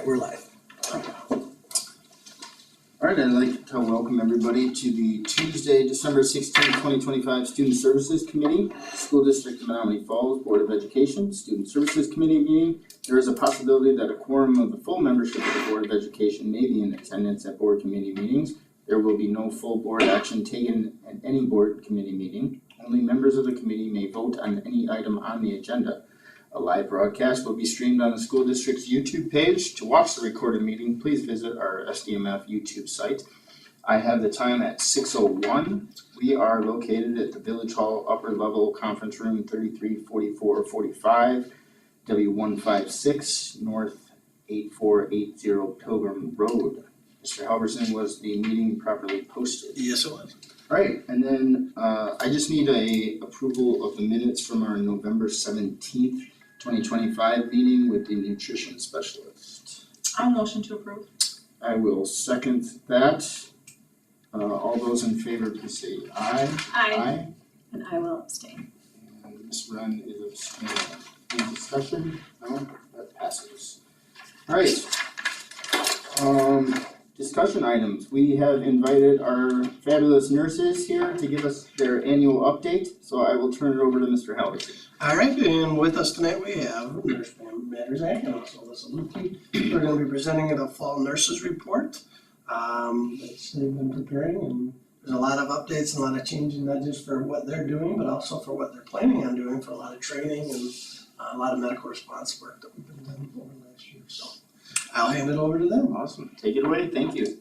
right, we're live. Alright, I'd like to welcome everybody to the Tuesday, December 16th, 2025 Student Services Committee, School District of Menominee Falls Board of Education, Student Services Committee meeting. There is a possibility that a quorum of the full membership of the Board of Education may be in attendance at board committee meetings. There will be no full board action taken at any board committee meeting. Only members of the committee may vote on any item on the agenda. A live broadcast will be streamed on the school district's YouTube page. To watch the recorded meeting, please visit our SDMF YouTube site. I have the time at 6:01. We are located at the Village Hall Upper Level Conference Room 334445, W156 North 8480 Pilgrim Road. Mr. Halverson, was the meeting properly posted? Yes, it was. Alright, and then I just need a approval of the minutes from our November 17th, 2025 meeting with the nutrition specialist. I'll motion to approve. I will second that. All those in favor please say aye. Aye. And I will abstain. And Ms. Wren is abstaining. Any discussion? No, that passes. Alright. Discussion items. We have invited our fabulous nurses here to give us their annual update, so I will turn it over to Mr. Halverson. All right, and with us tonight we have Nurse Pam Matterzak and also Alyssa Lukey. We're gonna be presenting the fall nurses report. That they've been preparing, and there's a lot of updates and a lot of changing, not just for what they're doing, but also for what they're planning on doing, for a lot of training and a lot of medical response work that we've been doing over the last year, so I'll hand it over to them. Awesome. Take it away. Thank you.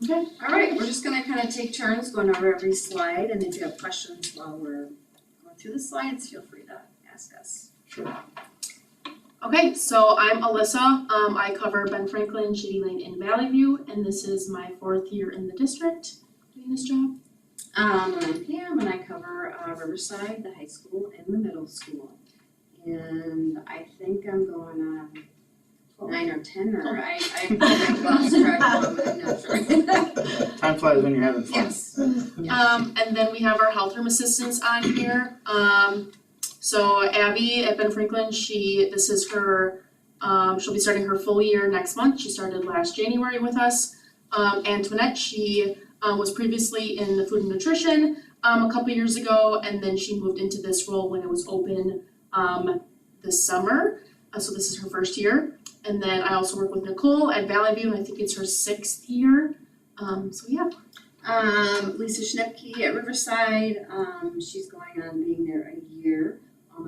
Okay, alright, we're just gonna kind of take turns going over every slide, and if you have questions while we're going through the slides, feel free to ask us. Sure. Okay, so I'm Alyssa. I cover Ben Franklin, Shady Lane, and Valley View, and this is my 4th year in the district doing this job. And I'm Pam, and I cover Riverside, the high school, and the middle school. And I think I'm going on 9 or 10, or I've lost track of them, I'm not sure. Time flies when you're having fun. Yes. And then we have our health room assistants on here. So Abby at Ben Franklin, this is her, she'll be starting her full year next month. She started last January with us. Antoinette, she was previously in the food and nutrition a couple years ago, and then she moved into this role when it was open this summer. So this is her first year. And then I also work with Nicole at Valley View, and I think it's her 6th year. So yeah. Lisa Schnepke at Riverside, she's going on being there a year.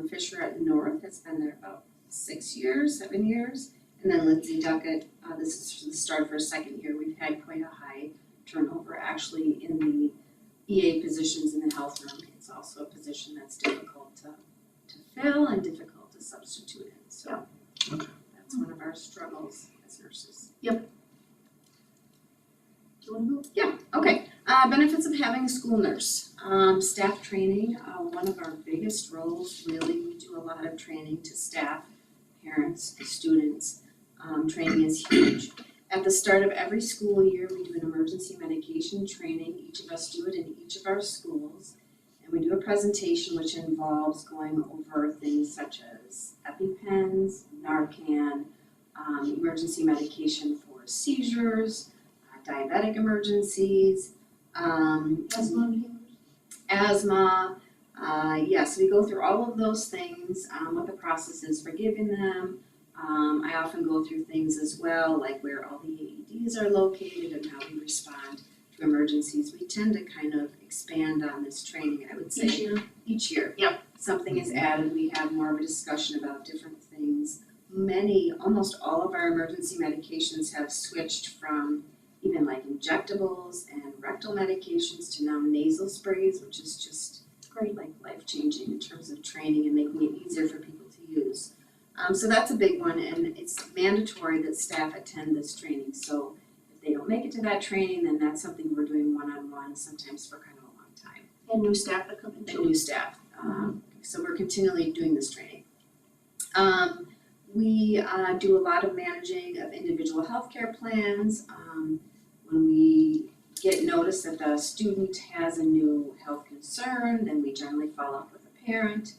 Fisher at North has been there about 6 years, 7 years. And then Lindsay Duckett, this is the start of her 2nd year. We've had quite a high turnover actually in the EA positions in the health room. It's also a position that's difficult to fill and difficult to substitute in, so Okay. that's one of our struggles as nurses. Do you wanna go? Yeah, okay. Benefits of having a school nurse. Staff training, one of our biggest roles, really, we do a lot of training to staff, parents, the students. Training is huge. At the start of every school year, we do an emergency medication training. Each of us do it in each of our schools. And we do a presentation which involves going over things such as EpiPens, Narcan, emergency medication for seizures, diabetic emergencies, asthma, yes, we go through all of those things, what the process is for giving them. I often go through things as well, like where all the AEDs are located and how we respond to emergencies. We tend to kind of expand on this training, I would say. Each year. Yep. Something is added, we have more of a discussion about different things. Almost all of our emergency medications have switched from even like injectables and rectal medications to now nasal sprays, which is just great, like life-changing in terms of training and making it easier for people to use. So that's a big one, and it's mandatory that staff attend this training. So if they don't make it to that training, then that's something we're doing one-on-one, sometimes for kind of a long time. And new staff that come in And too. new staff. So we're continually doing this training. We do a lot of managing of individual healthcare plans. When we get notice that the student has a new health concern, then we generally follow up with a parent.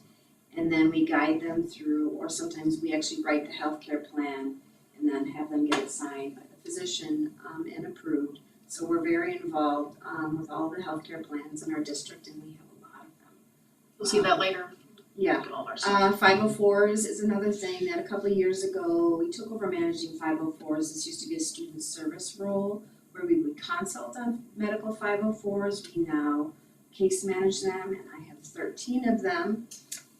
And then we guide them through, or sometimes we actually write the healthcare plan and then have them get it signed by the physician, and approved. So we're very involved, with all the healthcare plans in our district, and we have a lot of them. You'll see that later. Yeah. Look at all of our stuff. 504s is another thing that a couple of years ago, we took over managing 504s. This used to be a student service role where we would consult on medical 504s. We now case manage them, and I have 13 of them.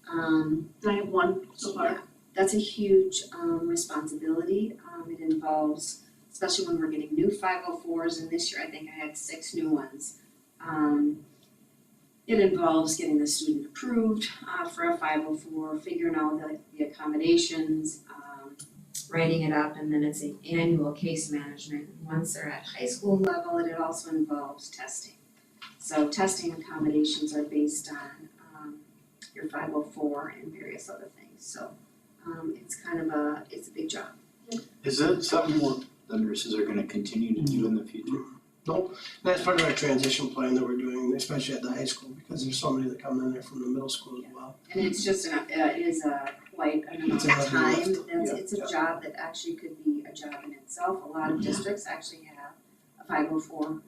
And I have one so far. Yeah, that's a huge responsibility. It involves, especially when we're getting new 504s, and this year I think I had 6 new ones. It involves getting the student approved for a 504, figuring out the accommodations, writing it up, and then it's an annual case management. Once they're at high school level, it also involves testing. So testing accommodations are based on your 504 and various other things. So it's kind of it's a big job. Is that something what the nurses are gonna continue to do in the future? That's part of our transition plan that we're doing, especially at the high school, because there's so many that come in there from the middle school as well. And it's just it is quite an amount It's of a heavy time. lift. It's a job that actually could be a job in itself. A lot of districts actually have a 504,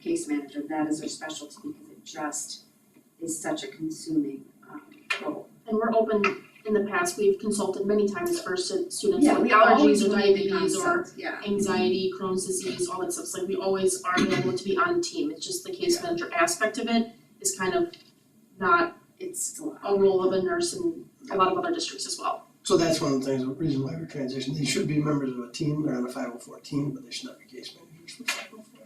case manager. That is their specialty because it just is such a consuming role. And we're open, in the past, we've consulted many times for students with we always allergies or believe in diabetes or consult, yeah. anxiety, Crohn's disease, all that stuff. It's like we always are able to be on team. It's just the case manager aspect of it is kind of not It's a lot. a role of a nurse in a lot of other districts as well. So that's one of the things, the reason why we're transitioning. They should be members of a team, they're on a 504 team, but they should not be case managers for 504.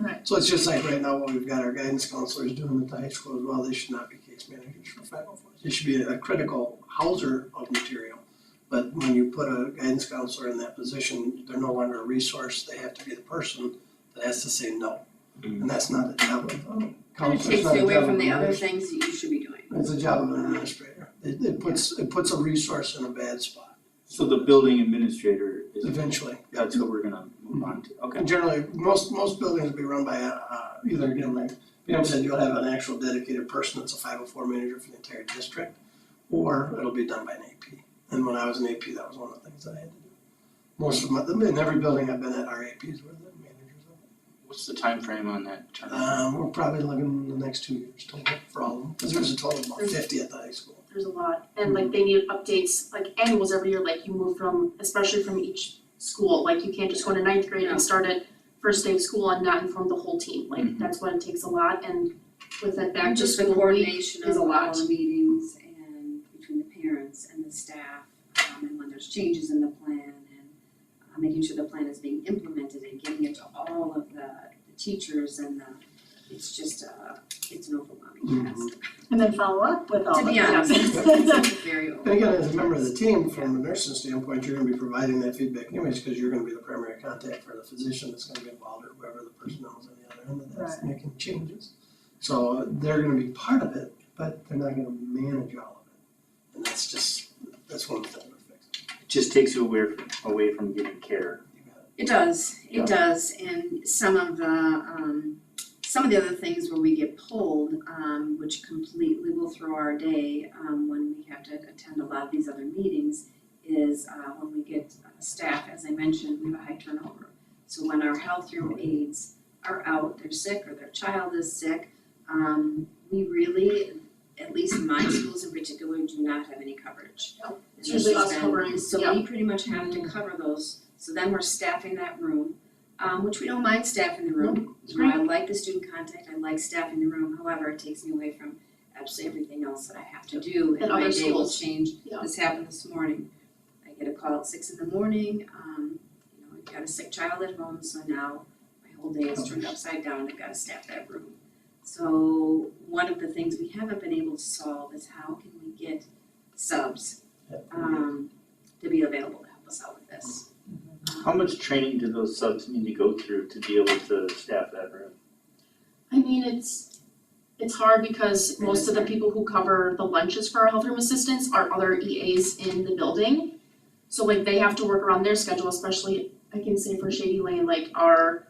Right. So it's just like right now, what we've got our guidance counselors doing at the high school as well, they should not be case managers for 504. They should be a critical houser of material. But when you put a guidance counselor in that position, they're no longer a resource, they have to be the person that has to say no. And that's not a job of And it counselor, takes it's not you a away job from of the a other nurse. things that you should be doing. It's a job of an administrator. It puts a resource in a bad spot, So the building administrator is, eventually. that's what we're gonna move on to, okay. And generally, most buildings will be run by either, again, like Pam said, you'll have an actual dedicated person that's a 504 manager for the entire district, or it'll be done by an AP. And when I was an AP, that was one of the things that I had to do. Most of in every building I've been at, our APs were the managers of it. What's the time frame on that turnaround? We're probably looking the next 2 years total for all of them, because there's a total of about 50 at the high school. There's a lot, and like they need updates, like annuals every year, like you move from, especially from each school, like you can't just go into ninth grade and start at first day of school and not inform the whole team, like that's what it takes a lot, and with that back to Just the school week coordination is of a lot. all the meetings and between the parents and the staff, and when there's changes in the plan and making sure the plan is being implemented and getting it to all of the teachers and it's just it's an overwhelming task. And then follow up with all To of it, be honest, yes. it's very And again, as a member of the team, from a nursing standpoint, you're gonna be providing that feedback anyways, because you're gonna be the primary contact for the physician that's gonna be involved, or whoever the personnel is on the other end of that's making changes. So they're gonna be part of it, but they're not gonna manage all of it. And that's one of the things we're fixing. It just takes you away from giving care. You got it. It does, and some of the other things where we get pulled, which completely will throw our day, when we have to attend a lot of these other meetings, is when we get staff, as I mentioned, we have a high turnover. So when our health room aides are out, they're sick, or their child is sick, we really, at least my schools in particular, do not have any coverage. No, it's And this usually has us been- covering, So yeah. we pretty much have to cover those, so then we're staffing that room, which we don't mind staffing the room. It's You know, I like the student contact, I like staffing the room, however, it takes me away from absolutely everything else that I have to do, and And my other day will schools. change. Yeah. This happened this morning, I get a call at 6 in the morning, I've got a sick child at home, so now my whole day is turned upside down, I've gotta staff that room. So one of the things we haven't been able to solve is how can we get subs to be available to help us out with this. How much training do those subs need to go through to be able to staff that room? I mean, it's hard because most of the people who cover the lunches for our health room assistants are other EAs in the building. So like they have to work around their schedule, especially I can say for Shady Lane, like our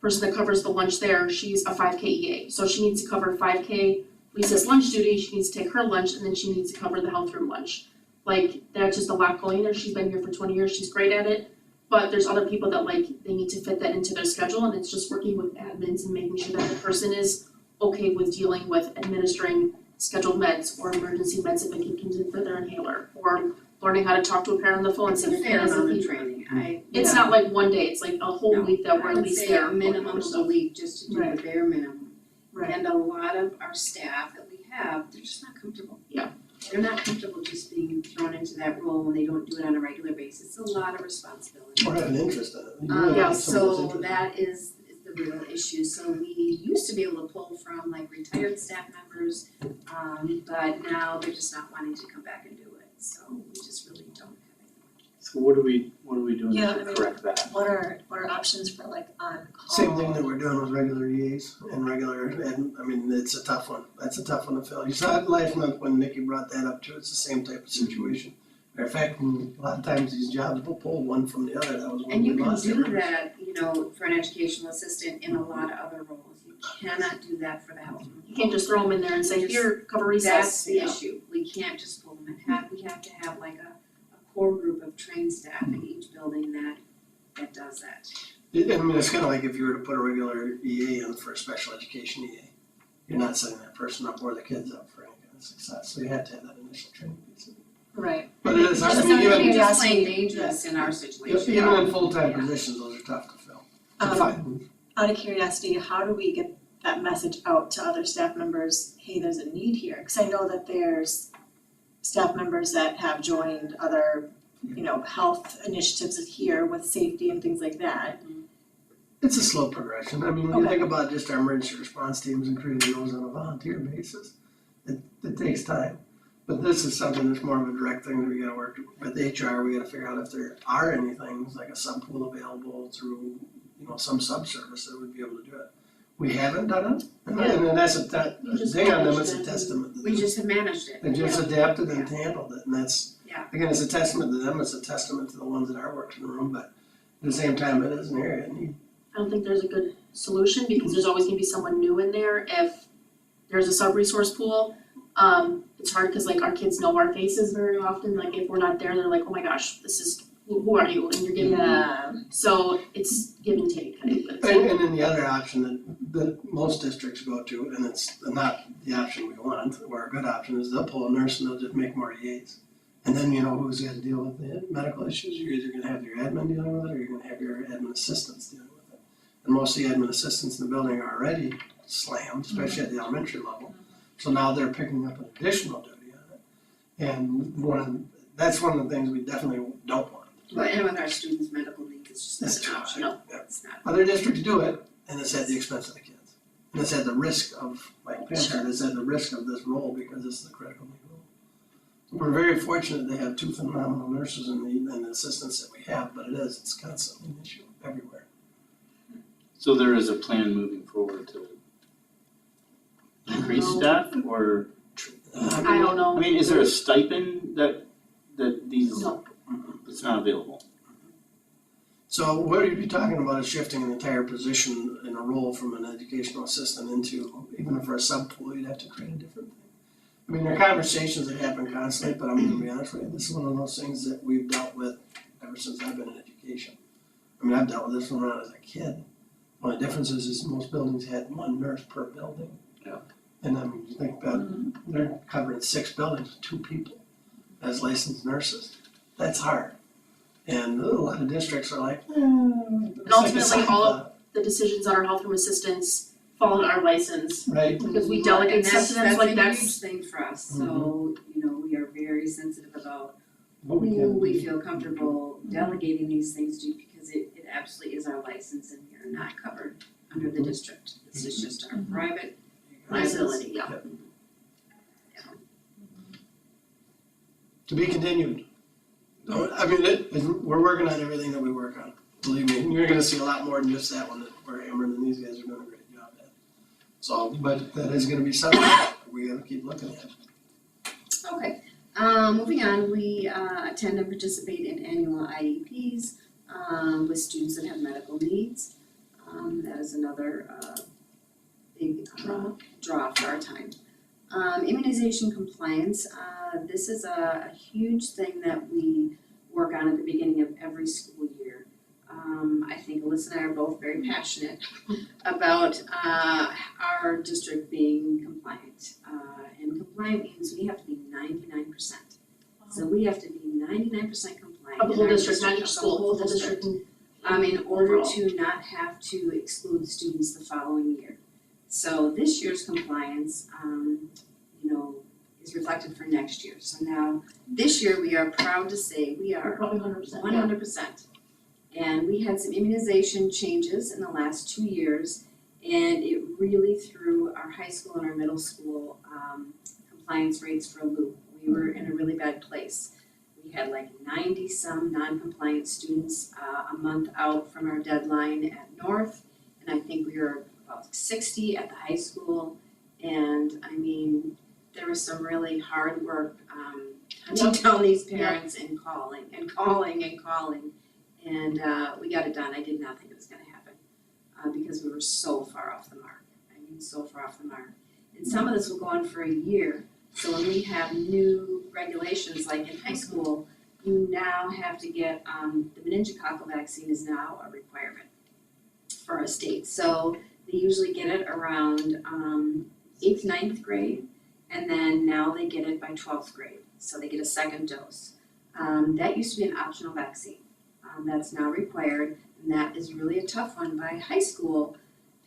person that covers the lunch there, she's a 5K EA. So she needs to cover 5K Lisa's lunch duty, she needs to take her lunch, and then she needs to cover the health room lunch. Like that's just a lot going there. She's been here for 20 years, she's great at it. But there's other people that like, they need to fit that into their schedule, and it's just working with admins and making sure that the person is okay with dealing with administering scheduled meds or emergency meds if a kid comes in for their inhaler, or learning how to talk to a parent on the phone It's saying a your kid fair has a amount of fever. training, It's not like one day, it's like a whole week that we're at least there. I would say a minimum of a week just to do the Right. bare minimum. Right. And a lot of our staff that we have, they're just not comfortable. Yeah. They're not comfortable just being thrown into that role when they don't do it on a regular basis. It's a lot of responsibility. Or have an interest in it. You really Yeah, want someone that's So interested. that is the real issue. So we used to be able to pull from like retired staff members, but now they're just not wanting to come back and do it. So we just really don't have it. So what are we doing Yeah, to I mean- correct that? What are options for like on call? Same thing that we're doing with regular EAs and regular, and I mean, it's a tough one, that's a tough one to fill. You saw it last month when Nikki brought that up too, it's the same type of situation. Matter of fact, a lot of times these jobs will pull one from the other, that was one And we you can lost. do that, for an educational assistant in a lot of other roles. You cannot do that for the health. You can't just throw them in there and say, here, cover recess. That's the Yeah. issue. We can't just pull them in. We have to have like a core group of trained staff in each building that does that. I mean, it's kinda like if you were to put a regular EA in for a special education EA. You're not setting that person up or the kids up for any kind of success, so you have to have that initial training piece. Right. But it is, I Just mean, out of even, You're just curiosity, plain dangerous in our situation. even in full-time Yeah. positions, those are tough to fill. To Um, find. Out of curiosity, how do we get that message out to other staff members, hey, there's a need here? Cause I know that there's staff members that have joined other, health initiatives here with safety and things like that. It's a slow progression. I mean, when you Okay. think about just our emergency response teams and creating those on a volunteer basis, it takes time. But this is something that's more of a direct thing that we gotta work with HR, we gotta figure out if there are any things like a sub pool available through, some subservice that would be able to do it. We haven't done it, and then that's You just ding on them, managed it's a it. testament to We them. just have managed it. They just Yeah. adapted and handled it, and that's, Yeah. again, it's a testament to them, it's a testament to the ones that are working in the room, but at the same time, it is an area that need. I don't think there's a good solution because there's always gonna be someone new in there if there's a sub-resource pool. It's hard because like our kids know our faces very often, like if we're not there, they're like, oh my gosh, this is, who are you? And you're giving me, Yeah. so it's give and take, I think, but And then the other option that most districts go to, and it's not the option we want, or a good option, is they'll pull a nurse and they'll just make more EAs. And then who's gonna deal with the medical issues, you're either gonna have your admin dealing with it, or you're gonna have your admin assistants dealing with it. And most of the admin assistants in the building are already slammed, especially at the elementary level. So now they're picking up an additional duty on it. And that's one of the things we definitely don't want. But and with our students' medical needs, it's just That's not an true. option. Yeah. It's not. Other districts do it, and it's at the expense of the kids. And it's at the risk of, like Pam said, it's at the risk of this role because this is a critical need role. We're very fortunate to have two phenomenal nurses and the assistants that we have, but it's constantly an issue everywhere. So there is a plan moving forward to increase staff or, I don't know. I mean, is there a stipend that these, No. it's not available? So what you'd be talking about is shifting an entire position in a role from an educational assistant into, even for a sub-pool, you'd have to create a different thing. I mean, there are conversations that happen constantly, but I'm gonna be honest with you, this is one of those things that we've dealt with ever since I've been in education. I mean, I've dealt with this one when I was a kid. One of the differences is most buildings had one nurse per building. Yeah. And I mean, you think about, they're covering 6 buildings with 2 people as licensed nurses. That's hard. And a lot of districts are like, And ultimately, all of the decisions on our health room assistants fall on our license. Right, Because we delegate stuff to them, so like That's a huge thing for us, so, we are very sensitive about what we who can. we feel comfortable delegating these things to, because it absolutely is our license and we are not covered under the district. This is just our private liability. Yeah. To be continued. No, I mean, we're working on everything that we work on, believe me, and you're gonna see a lot more than just that one that we're hammering, and these guys are doing a great job at. So, but that is gonna be something we gotta keep looking at. Okay, moving on, we attend and participate in annual IEPs with students that have medical needs. That is another big draw for our time. Immunization compliance, this is a huge thing that we work on at the beginning of every school year. Thomas and I are both very passionate about our district being compliant. And compliant means we have to be 99%. So we have to be 99% compliant Of the in whole our district, not of your the school, whole the whole district. in order Overall. to not have to exclude students the following year. So this year's compliance, is reflected for next year. So now, this year, we are proud to say we are Probably 100%. 100%. And we had some immunization changes in the last 2 years, and it really threw our high school and our middle school compliance rates for a loop. We were in a really bad place. We had like 90-some non-compliant students a month out from our deadline at North, and I think we were about 60 at the high school. And I mean, there was some really hard work hunting down these parents and calling. And we got it done. I did not think it was gonna happen because we were so far off the mark. I mean, so far off the mark. And some of this will go on for a year. So when we have new regulations, like in high school, you now have to get, the meningococcal vaccine is now a requirement for our state. So they usually get it around 8th, 9th grade, and then now they get it by 12th grade. So they get a second dose. That used to be an optional vaccine. That's now required, and that is really a tough one. By high school,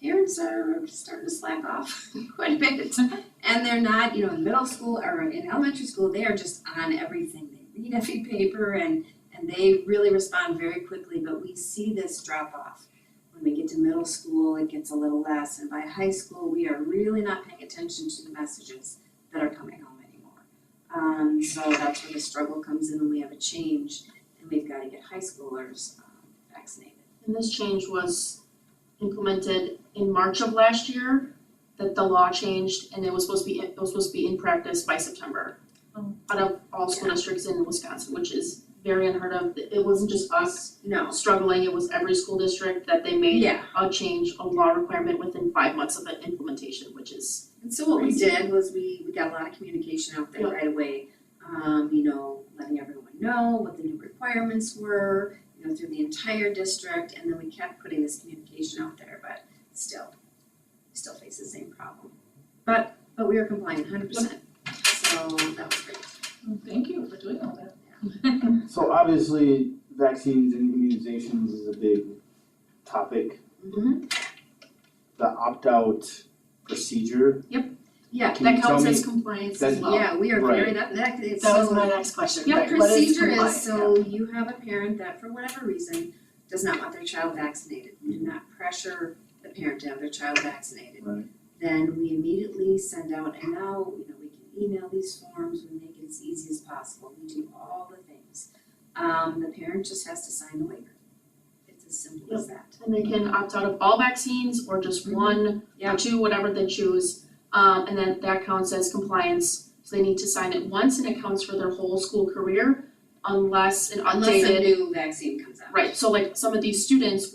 parents are starting to slack off quite a bit. And they're not, in middle school or in elementary school, they are just on everything. They read every paper and they really respond very quickly, but we see this drop off. When we get to middle school, it gets a little less, and by high school, we are really not paying attention to the messages that are coming home anymore. So that's where the struggle comes in when we have a change, and we've got to get high schoolers vaccinated. And this change was implemented in March of last year, that the law changed, and it was supposed to be in practice by September. Out of all school districts in Wisconsin, which is very unheard of. It wasn't just us No. struggling, it was every school district that they made Yeah. a change, a law requirement within 5 months of the implementation, which is And so what we Crazy. did was we got a lot of communication out there Yeah. right away, letting everyone know what the new requirements were, through the entire district, and then we kept putting this communication out there, but still, we still face the same problem. But we are compliant 100%, so that was great. Thank you for doing all that. So obviously, vaccines and immunizations is a big topic. Mm-hmm. The opt-out procedure, Yeah, Can that you tell counts me- as compliance as well. yeah, we are very, Right. it's That was so- my next question, Yeah, right, what is procedure compliant? is, so you have a parent that for whatever reason does not want their child vaccinated. You do not pressure the parent to have their child vaccinated. Right. Then we immediately send out, and now, we can email these forms, we make it as easy as possible, we do all the things. The parent just has to sign the waiver. It's as simple as that. And they can opt out of all vaccines or just one Yeah. or two, whatever they choose. And then that counts as compliance, so they need to sign it once and it counts for their whole school career unless an Unless a updated, new vaccine comes out. right, so like some of these students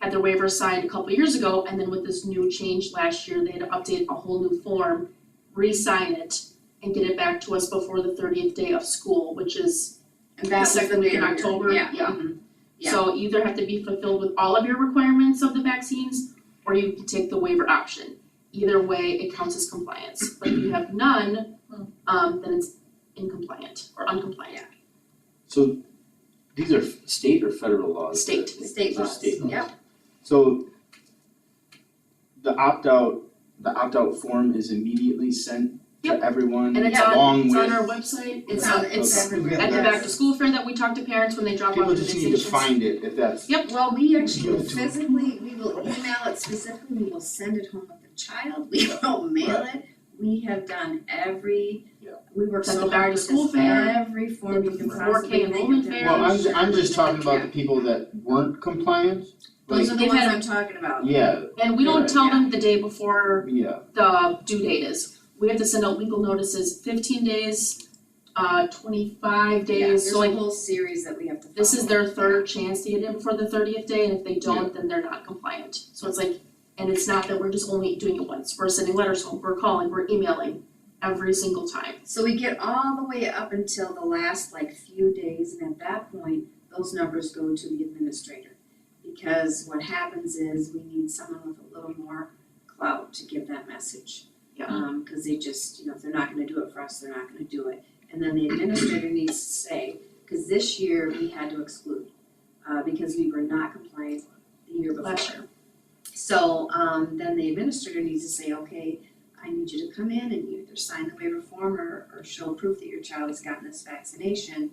had their waiver signed a couple years ago, and then with this new change last year, they had to update a whole new form, re-sign it, and get it back to us before the 30th day of school, which is And the that was second week in barrier. October, Yeah. yeah. Mhm. Yeah. So you either have to be fulfilled with all of your requirements of the vaccines, or you can take the waiver option. Either way, it counts as compliance, but if you have none, then it's incompliant or uncompliant. So these are state or federal laws? State. State These are laws, state laws. yep. so the opt-out form is immediately sent to Yep. everyone And it's along with. on our website, it's It's everywhere. at the Yes. back to school fair that we talk to parents when they drop off People immunizations. just need to find it if that's. Well, we actually will Give it to 'em. physically, we will email it specifically, we will send it home with the child, we will mail it. We have done we work At so the back hard to with school this, fair, every form did we the can 4K possibly think of. enrollment fair. Well, I'm just talking about the people that weren't compliant, Those like, are the They've ones had- I'm talking about. yeah, And we don't Right. tell them the day before yeah, the due date is. We have to send out legal notices 15 days, 25 Yeah, days, there's so a like whole series that we have to follow. this is their third chance to get in before the 30th day, and if they don't, then they're not compliant. So it's like, and it's not that we're just only doing it once, we're sending letters home, we're calling, we're emailing every single time. So we get all the way up until the last few days, and at that point, those numbers go to the administrator. because what happens is we need someone with a little more clout to give that message. Yeah. Cause they just, if they're not gonna do it for us, they're not gonna do it. And then the administrator needs to say, cause this year we had to exclude, because we were not compliant the year before. Last year. So, then the administrator needs to say, okay, I need you to come in and you either sign the waiver form or show proof that your child has gotten this vaccination,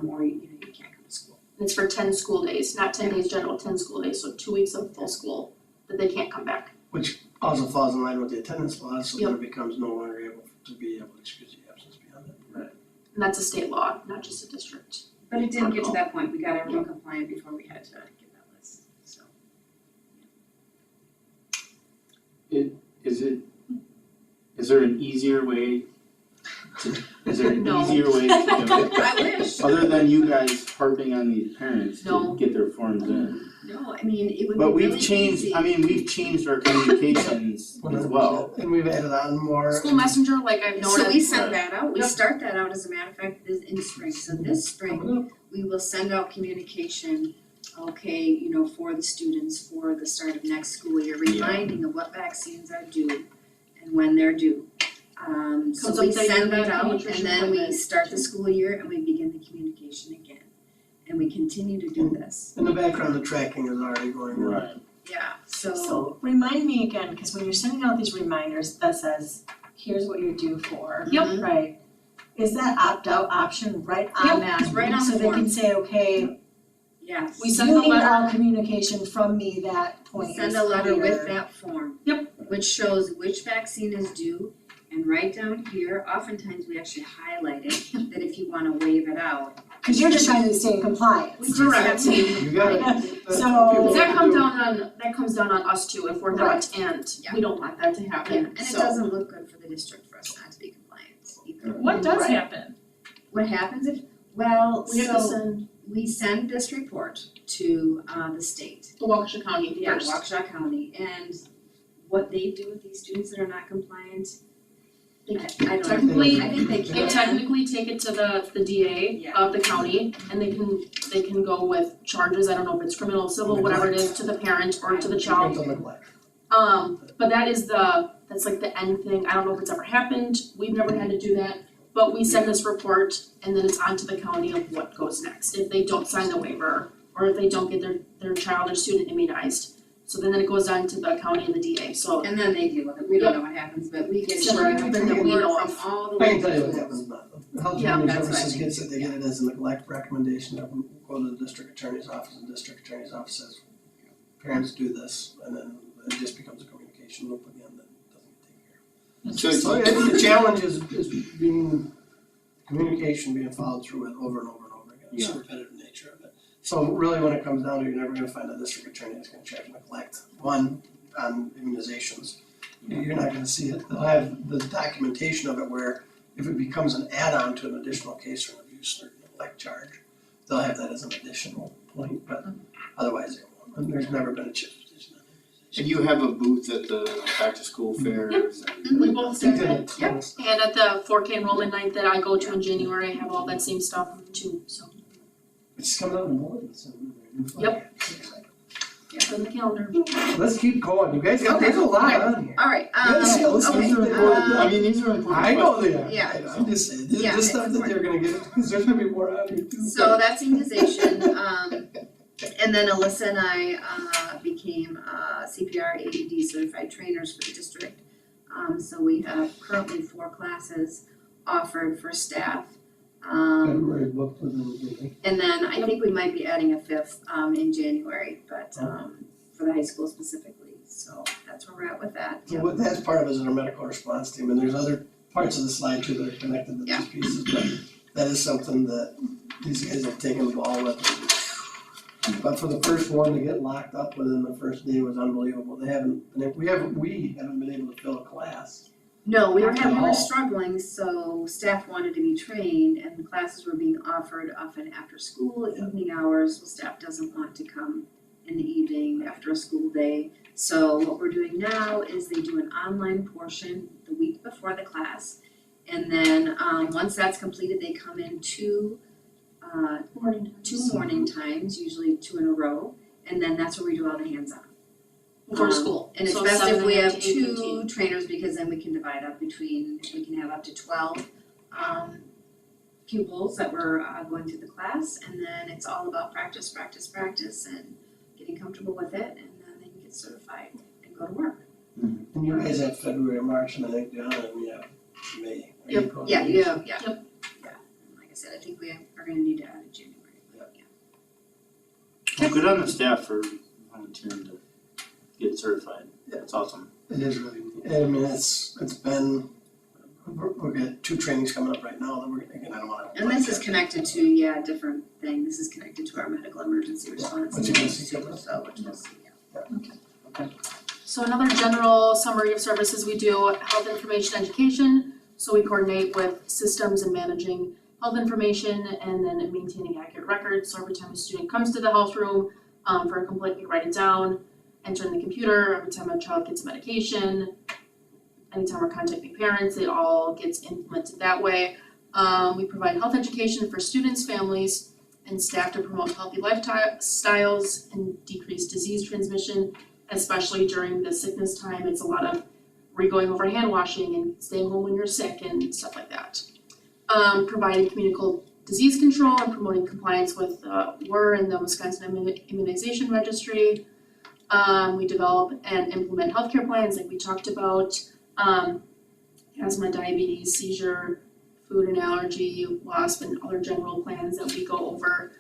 or you can't come to school. And it's for 10 school days, not 10 days general, 10 school days, so 2 weeks of full school that they can't come back. Which also falls in line with the attendance laws, so then it becomes no longer able to be able to excuse the absence beyond that. And that's a state law, not just a district. But it didn't get to that point, we got everyone compliant before we had to get that list, so. Is there an easier way is there an No. easier way to do it? I wish. Other than you guys harping on these parents No. to get their forms in. No, I mean, it would be But really we've changed, easy. I mean, we've changed our communications as well. And we've added on more. School messenger, like I've noted. So we send that out, we Yep. start that out as a matter of fact, in the spring, so this spring, we will send out communication, okay, for the students for the start of next school year, reminding of what vaccines are due and when they're due. So Comes we up that send you're that out pediatrician and then we appointment. start the school year and we begin the communication again. And we continue to do this, In the background, the tracking is already going on. Right. yeah, So remind me again, cause when you're sending out these reminders that says, here's what you're due for. Yep. Right, is that opt-out option right on that? it's right on the So they form. can say, okay, yes. We send you the need letter. all communication from me that point Send is a letter with clear. that form. Yep. Which shows which vaccine is due, and right down here, oftentimes we actually highlight it, that if you wanna waive it out. Cause you're just trying to stay in compliance. We just have to. You got it. That's So- what people That do. comes down on us too, if we're not, and Yeah. we don't want that to happen, And it so. doesn't look good for the district for us not to be compliant either. What does Right. happen? What happens if, well, We have to so send we send this report to the state, the Waukesha County yeah, first. Waukesha County, and what they do with these students that are not compliant, I don't know. Technically, I think they They can. technically take it to the DA Yeah. of the county, and they can go with charges, I don't know if it's criminal, civil, whatever it is, to the parent or to the child. Parental neglect. But that's like the end thing, I don't know if it's ever happened, we've never had to do that, but we send this report and then it's on to the county of what goes next, if they don't sign the waiver, or if they don't get their child or student immunized. So then it goes on to the county and the DA, so And then they deal with it, we don't know what happens, but we get Sure, a everything that we report know from of. all the I can tell you what local happens schools. now. Health and Yeah, Human that's what I Services think. gets it, they get it as a neglect recommendation that will go to the district attorney's office, and district attorney's office says, parents do this, and then it just becomes a communication loop again that doesn't get taken care of. So So I think the challenge is being, communication being followed through with over and over and over again, it's the repetitive nature of it. So really, when it comes down to it, you're never gonna find a district attorney that's gonna charge neglect, one, on immunizations. You're not gonna see it, they'll have the documentation of it where if it becomes an add-on to an additional case or an abuse or neglect charge, they'll have that as an additional point, but otherwise they won't, and there's never been a chip position on immunizations. And you have a booth at the back to school fairs and we both I think do that that. it's- And at the 4K enrollment night that I go to in January, I have all that same stuff too, so It's coming out in the bulletin soon. Yep. it's in the calendar. Let's keep going, you guys got, there's a lot on here. Alright, Yes, yeah, let's okay, get to the point. I mean, these are important I know questions. they are, Yeah. I'm just saying, Yeah, this stuff that they're gonna get, because there's gonna be more on here too. so that's immunization, and then Alyssa and I, became, CPR AED certified trainers for the district. So we have currently 4 classes offered for staff. February booked with them. And then I think we might be adding a 5th, in January, but, for the high school specifically, so that's where we're at with that. So what that's part of is our medical response team, and there's other parts of the slide too that are connected to Yeah. these pieces, but that is something that these guys have taken the ball with. But for the first one to get locked up within the first day was unbelievable, we haven't been able to fill a class. No, we At all. were struggling, so staff wanted to be trained and the classes were being offered often after school, evening hours, well, staff doesn't want to come in the evening after a school day. So what we're doing now is they do an online portion the week before the class. And then, once that's completed, they come in two morning times, usually 2 in a row. and then that's where we do all the hands-on. For school. And it's So best if 7 we a.m. have to 8:15. two trainers, because then we can divide up between, we can have up to 12 pupils that we're going through the class, and then it's all about practice, and getting comfortable with it, and then they can get certified and go to work. And you guys have February, March, and I think John and we have May. or Yep. April. Yeah. And like I said, I think we are gonna need to add a January. Well, good on the staff for volunteering to get certified. That's awesome. It is really neat. I mean, it's been, we've got 2 trainings coming up right now that we're, again, I don't wanna. And this is connected to, a different thing, this is connected to our medical emergency response. Which you can units see too, coming up. so, which we'll see, So another general summary of services we do, health information education. So we coordinate with systems and managing health information and then maintaining accurate records. So every time a student comes to the health room, for a complaint, we write it down, enter in the computer. Every time a child gets a medication, anytime we're contacting parents, it all gets implemented that way. We provide health education for students, families, and staff to promote healthy lifestyles and decrease disease transmission, especially during the sickness time. It's a lot of going over hand washing and staying home when you're sick and stuff like that. Providing communicable disease control and promoting compliance with WER and the Wisconsin Immunization Registry. We develop and implement healthcare plans like we talked about, asthma, diabetes, seizure, food and allergy, WASP, and other general plans that we go over.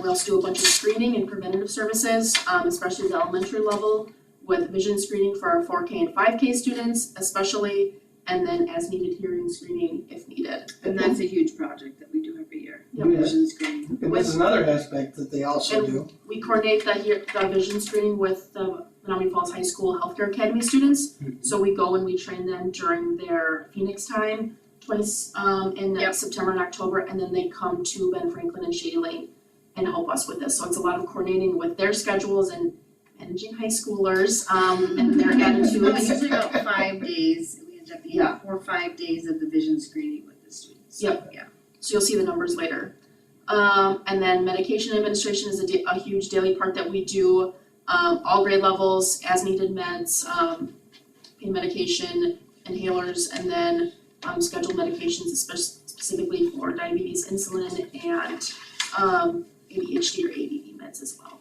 We also do a bunch of screening and preventative services, especially at the elementary level, with vision screening for our 4K and 5K students especially, and then as needed hearing screening if needed. And that's a huge project that we do every year, Yep. vision screening. And this is another aspect that they also do. We coordinate the vision screening with the Menominee Falls High School Healthcare Academy students. So we go and we train them during their Phoenix time, twice in Yep. September and October, and then they come to Ben Franklin and Shady Lane and help us with this. So it's a lot of coordinating with their schedules and managing high schoolers and their attitudes. Well, usually about 5 days, we end up being Yeah. 4 or 5 days of the vision screening with the students. Yep. Yeah. So you'll see the numbers later. And then medication administration is a huge daily part that we do, all grade levels, as needed meds, pain medication, inhalers, and then scheduled medications, specifically for diabetes, insulin, and ADHD or ADD meds as well.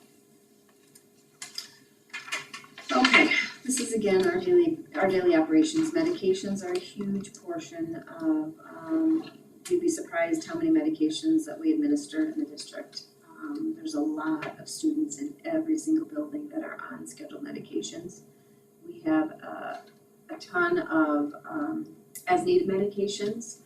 Okay, this is again our daily operations. Medications are a huge portion of, you'd be surprised how many medications that we administer in the district. There's a lot of students in every single building that are on scheduled medications. We have a ton of as needed medications.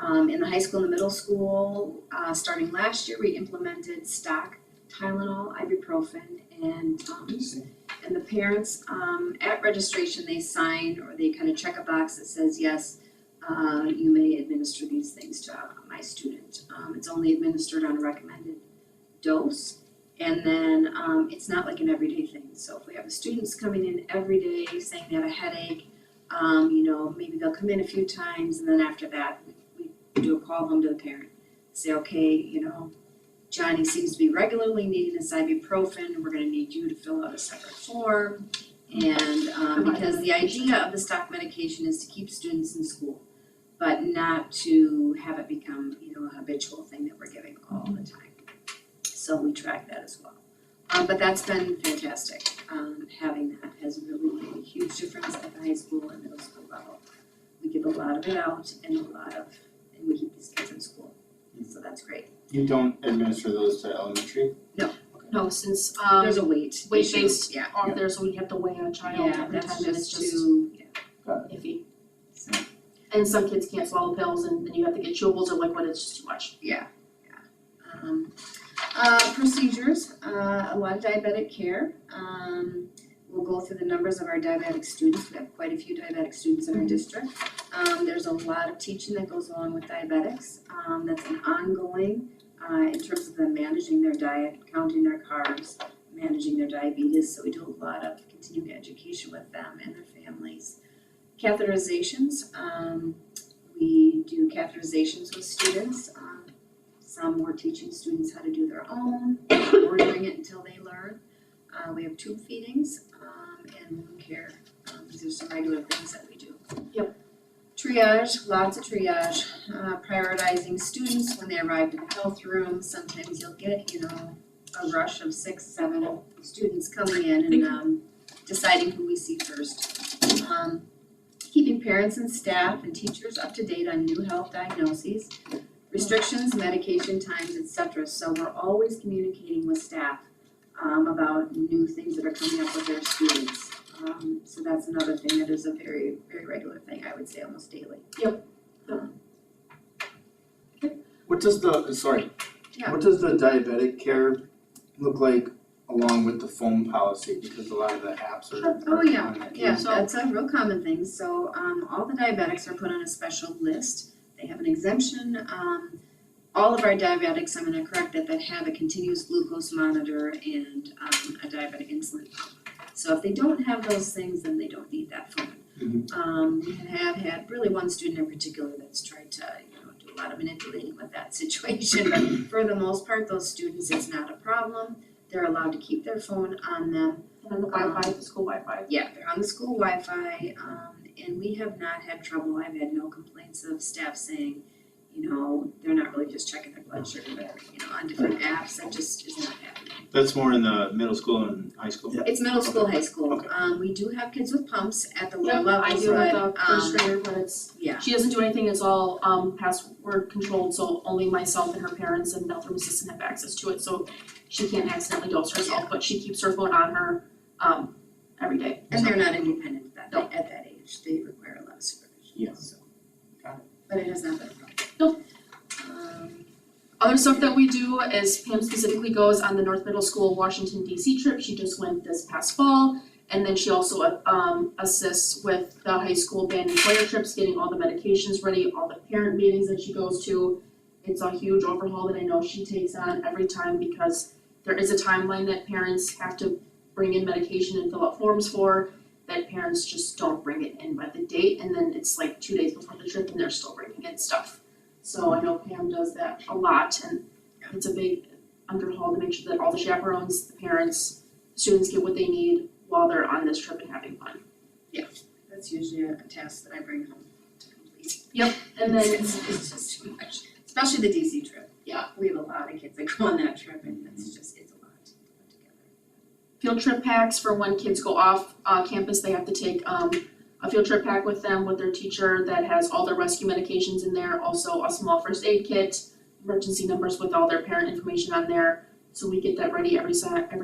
In the high school and the middle school, starting last year, we implemented stock Tylenol, ibuprofen, and the parents, at registration, they sign or they kind of check a box that says, yes, you may administer these things to my student. It's only administered on a recommended dose. And then it's not like an everyday thing. So if we have students coming in every day saying they have a headache, maybe they'll come in a few times, and then after that, we do a call home to the parent. Say, okay, Johnny seems to be regularly needing this ibuprofen, we're gonna need you to fill out a separate form. And because the idea of the stock medication is to keep students in school, but not to have it become, a habitual thing that we're giving all the time. So we track that as well. But that's been fantastic. Having that has really made a huge difference at the high school and middle school level. We give a lot of it out and we keep these kids in school. So that's great. You don't administer those to elementary? No, since There's a weight issue. weight-based Yeah. off there, so we have to weigh a child Yeah, every that's time and it's just just too, iffy. So, And some kids can't swallow pills and then you have to get chewables or liquid, it's just too much. Procedures, a lot of diabetic care. We'll go through the numbers of our diabetic students. We have quite a few diabetic students in our district. There's a lot of teaching that goes along with diabetics. That's an ongoing, in terms of them managing their diet, counting their carbs, managing their diabetes. So we do a lot of continuing education with them and their families. Catheterizations, we do catheterizations with students. Some we're teaching students how to do their own, we're doing it until they learn. We have tube feedings, and wound care. These are some regular things that we do. Yep. Triage, lots of triage, prioritizing students when they arrive in the health room. Sometimes you'll get, a rush of 6, 7 students coming in and deciding who we see first. Keeping parents and staff and teachers up to date on new health diagnoses, restrictions, medication times, etc. So we're always communicating with staff about new things that are coming up with their students. So that's another thing that is a very, very regular thing, I would say almost daily. What does the, sorry, Yeah. what does the diabetic care look like along with the phone policy? Because a lot of the apps are. Oh, yeah, on that. yeah, that's a real common thing. So, all the diabetics are put on a special list. They have an exemption. All of our diabetics, I'm gonna correct that have a continuous glucose monitor and, a diabetic insulin pump. So if they don't have those things, then they don't need that phone. We have had really one student in particular that's tried to, do a lot of manipulating with that situation, but for the most part, those students, it's not a problem. They're allowed to keep their phone on them. And then the Wi-Fi, the school Wi-Fi. Yeah, they're on the school Wi-Fi, and we have not had trouble. I've had no complaints of staff saying, they're not really just checking their blood sugar, but, on different apps, that just is not happening. That's more in the middle school and high school? Yeah. It's middle school, high school. Okay. We do have kids with pumps at the lower Yep, levels, I do but, with the first grader, but it's, yeah. she doesn't do anything, it's all password controlled, so only myself and her parents and the health room assistant have access to it, so she can't accidentally dose herself, but she keeps her phone on her every day. And they're not independent at that age, they require a lot of supervision, Yeah. so. Got it. But it has not been a problem. Nope. Um, Other stuff that we do is Pam specifically goes on the North Middle School Washington DC trip, she just went this past fall. And then she also assists with the high school band and choir trips, getting all the medications ready, all the parent meetings that she goes to. It's a huge overhaul that I know she takes on every time because there is a timeline that parents have to bring in medication and fill out forms for, that parents just don't bring it in by the date, and then it's like 2 days before the trip and they're still bringing in stuff. So I know Pam does that a lot, and it's a big underhaul to make sure that all the chaperones, the parents, students get what they need while they're on this trip and having fun. That's usually a task that I bring home to complete. And then It's just too much, especially the DC trip. Yeah. We have a lot of kids that go on that trip and it's a lot to put together. field trip packs for when kids go off campus, they have to take a field trip pack with them with their teacher that has all their rescue medications in there, also a small first aid kit, emergency numbers with all their parent information on there. So we get that ready every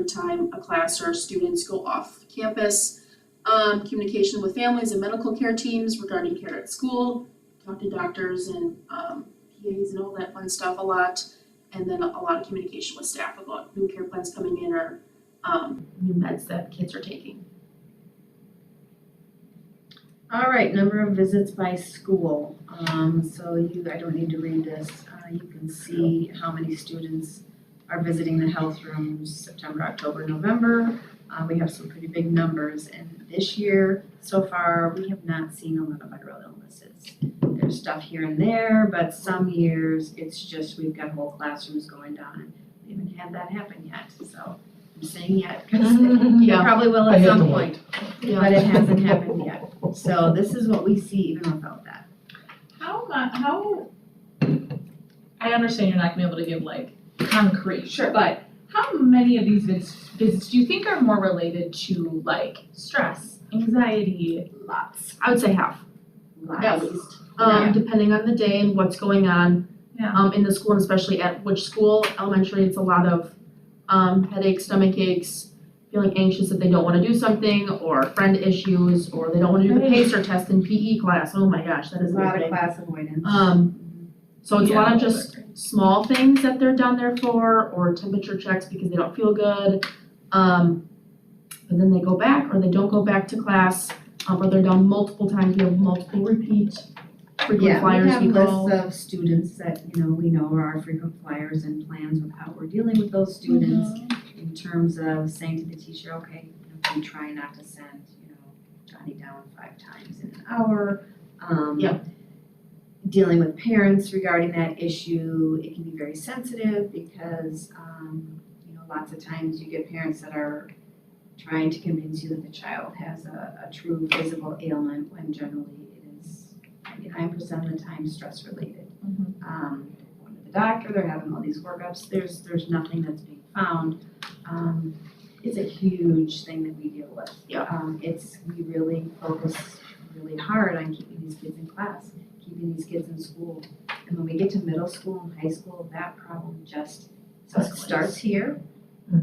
time a class or students go off campus. Communication with families and medical care teams regarding care at school, talk to doctors and PAs and all that fun stuff a lot. And then a lot of communication with staff about new care plans coming in or new meds that kids are taking. All right, number of visits by school. I don't need to read this. You can see how many students are visiting the health rooms September, October, November. We have some pretty big numbers, and this year, so far, we have not seen a lot of viral illnesses. There's stuff here and there, but some years, it's just we've got whole classrooms going down, and we haven't had that happen yet, so I'm saying yet, because it probably will at some point, but it hasn't happened yet. So this is what we see even without that. How, I understand you're not gonna be able to give like concrete, but how many of these visits do you think are more related to like stress, anxiety? Lots. I would say half, at Lots. least. Yeah. Depending on the day and what's going on. Yeah. In the school, and especially at which school. Elementary, it's a lot of headaches, stomach aches, feeling anxious that they don't wanna do something, or friend issues, or they don't wanna do the Right. PACER test in PE class. Oh my gosh, that is A a big lot of thing. class avoidance. So it's a Yeah, lot of all just different. small things that they're down there for, or temperature checks because they don't feel good. But then they go back, or they don't go back to class, or they're down multiple times, we have multiple repeat frequent flyers we Yeah, we go. have lists of students that, we know are our frequent flyers and plans with how we're dealing with those students in terms of saying to the teacher, okay, we try not to send, Johnny down 5 times in an hour. Yep. Dealing with parents regarding that issue, it can be very sensitive because, lots of times you get parents that are trying to convince you that the child has a true physical ailment when generally it is 99% of the time stress related. They're going to the doctor, they're having all these workups, there's nothing that's being found. It's a huge thing that we deal with. We really focus really hard on keeping these kids in class, keeping these kids in school. And when we get to middle school and high school, that problem just, so it starts here.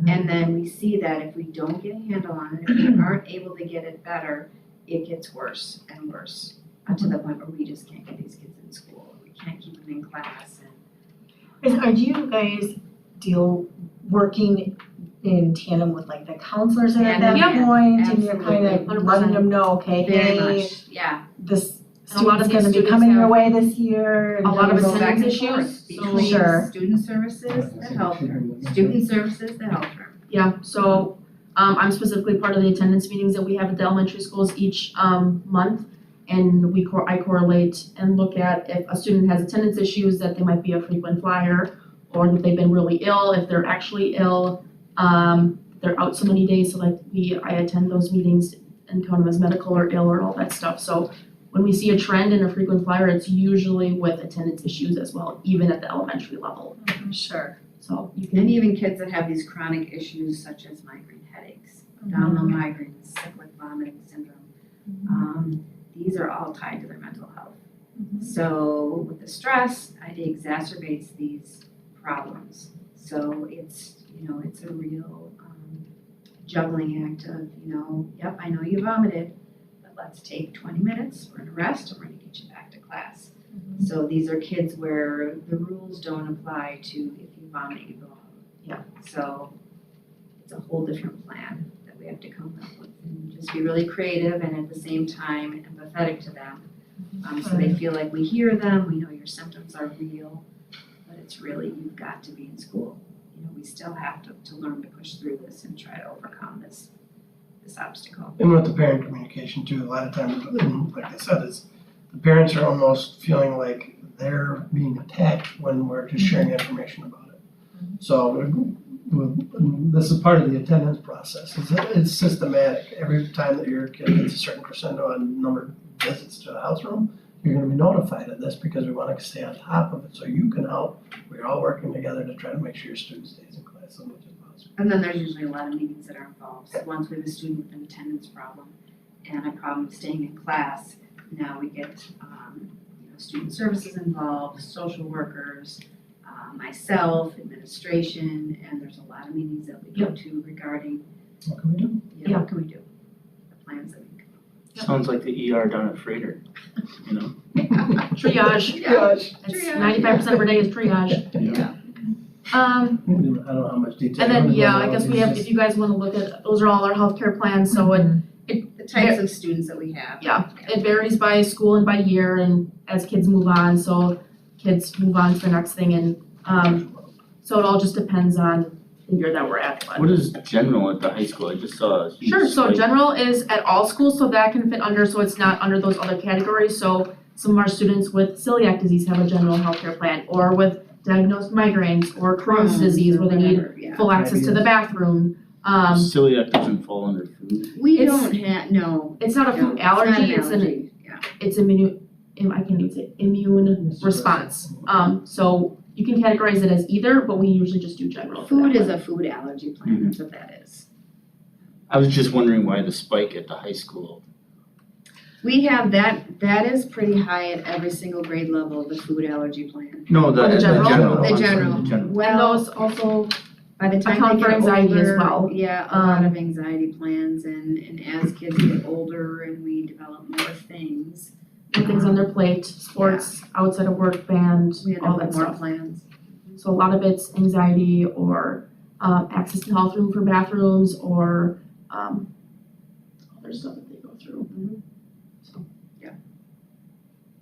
And then we see that if we don't get a handle on it, if we aren't able to get it better, it gets worse and worse, to the point where we just can't get these kids in school, we can't keep them in class. Are you guys working in tandem with like the counselors at that Tandem, point, and you're kind absolutely, of letting them know, okay, Very hey, much, yeah. this And a lot of student's these gonna be students coming your have way this year, and a lot of you're Go back attendance and forth issues, between Sure. student services, the health room, student services, the health room. Yeah, so I'm specifically part of the attendance meetings that we have at the elementary schools each month. And I correlate and look at if a student has attendance issues, that they might be a frequent flyer, or that they've been really ill, if they're actually ill. They're out so many days, so like I attend those meetings and count them as medical or ill or all that stuff. So when we see a trend in a frequent flyer, it's usually with attendance issues as well, even at the elementary level. Sure. So you And can, even kids that have these chronic issues such as migraine headaches, abdominal migraines, cyclic vomiting syndrome. These are all tied to their mental health. So with the stress, it exacerbates these problems. So it's a real juggling act of, yep, I know you vomited, but let's take 20 minutes, we're gonna rest, and we're gonna get you back to class. So these are kids where the rules don't apply to if you vomit, you go home. Yeah. So it's a whole different plan that we have to come up with and just be really creative and at the same time empathetic to them. So they feel like we hear them, we know your symptoms are real, but it's really, you've got to be in school. We still have to learn to push through this and try to overcome this obstacle. And with the parent communication too, a lot of times, and like I said, is the parents are almost feeling like they're being attacked when we're just sharing information about it. So this is part of the attendance process. It's systematic. Every time that your kid hits a certain crescendo on number of visits to the house room, you're gonna be notified of this because we wanna stay on top of it so you can help. We're all working together to try to make sure your student stays in class as much as possible. And then there's usually a lot of meetings that are involved. So once we have a student with an attendance problem and a problem staying in class, now we get student services involved, social workers, myself, administration, and there's a lot of meetings that we go to regarding, What can we do? what can we do? The plans that we can come Sounds like the ER down at Freighter, you know? triage, Gosh. it's Triage. 95% of our day is triage. Yeah. I don't know how much detail. And then, you yeah, wanna I go guess into. we have, if you guys wanna look at, those are all our healthcare plans, so The types of students that we have. it varies by school and by year and as kids move on, so kids move on to the next thing and, so it all just depends on the year that we're at, but. What is general at the high school? I just saw a huge Sure, so spike. general is at all schools, so that can fit under, so it's not under those other categories, so some of our students with celiac disease have a general healthcare plan, or with diagnosed migraines, or Crohn's disease, where they need Whatever, yeah. full access to the bathroom. Celiac doesn't fall under food. We It's- don't have, no. It's not a no, food allergy, it's not an allergy, yeah. it's I can't even say, immune response. So you can categorize it as either, but we usually just do general for Food that is one. a food allergy plan, that's what that is. I was just wondering why the spike at the high school. We have that is pretty high at every single grade level, the food allergy plan. No, the general? I'm The sorry, general. the general. And Well, those also, by the time account they for get anxiety as older, well. yeah, a lot of anxiety plans and as kids get older and we develop more things, and things on their plate, sports, outside of work, band, we end all up that with more stuff. plans. So a lot of it's anxiety or access to health room for bathrooms or other stuff that they go through.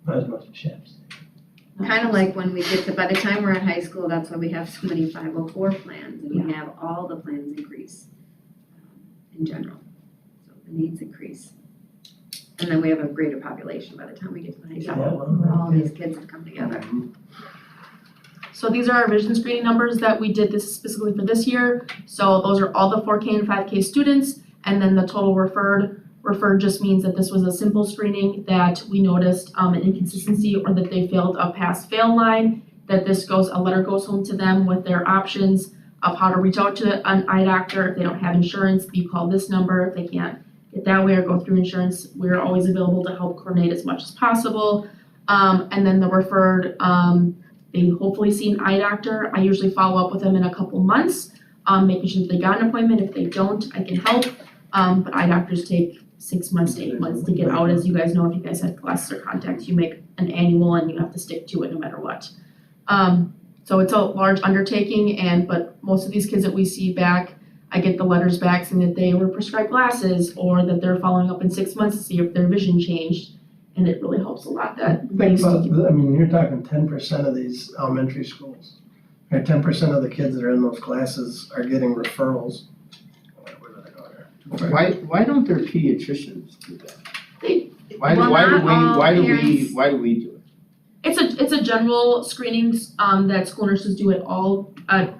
Not as much as chefs. Kind of like when we get to, by the time we're in high school, that's why we have so many 504 plans and we have all the plans increase in general. So the needs increase. And then we have a greater population by the time we get to the high Yeah, school. well, All these kids have come together. So these are our vision screening numbers that we did this specifically for this year. So those are all the 4K and 5K students. And then the total referred just means that this was a simple screening that we noticed an inconsistency or that they failed a pass-fail line, that a letter goes home to them with their options of how to reach out to an eye doctor. If they don't have insurance, you call this number. If they can't get that way or go through insurance, we're always available to help coordinate as much as possible. And then the referred, they hopefully see an eye doctor. I usually follow up with them in a couple months, making sure that they got an appointment. If they don't, I can help. But eye doctors take 6 months to 8 months to get out. As you guys know, if you guys have glasses or contacts, you make an annual and you have to stick to it no matter what. So it's a large undertaking, but most of these kids that we see back, I get the letters back saying that they were prescribed glasses or that they're following up in 6 months to see if their vision changed. And it really helps a lot that. Think about, you're talking 10% of these elementary schools. Or 10% of the kids that are in those classes are getting referrals. Where did I go here? Why don't their pediatricians do that? Why Well, not all parents- do it? It's a general screening that school nurses do at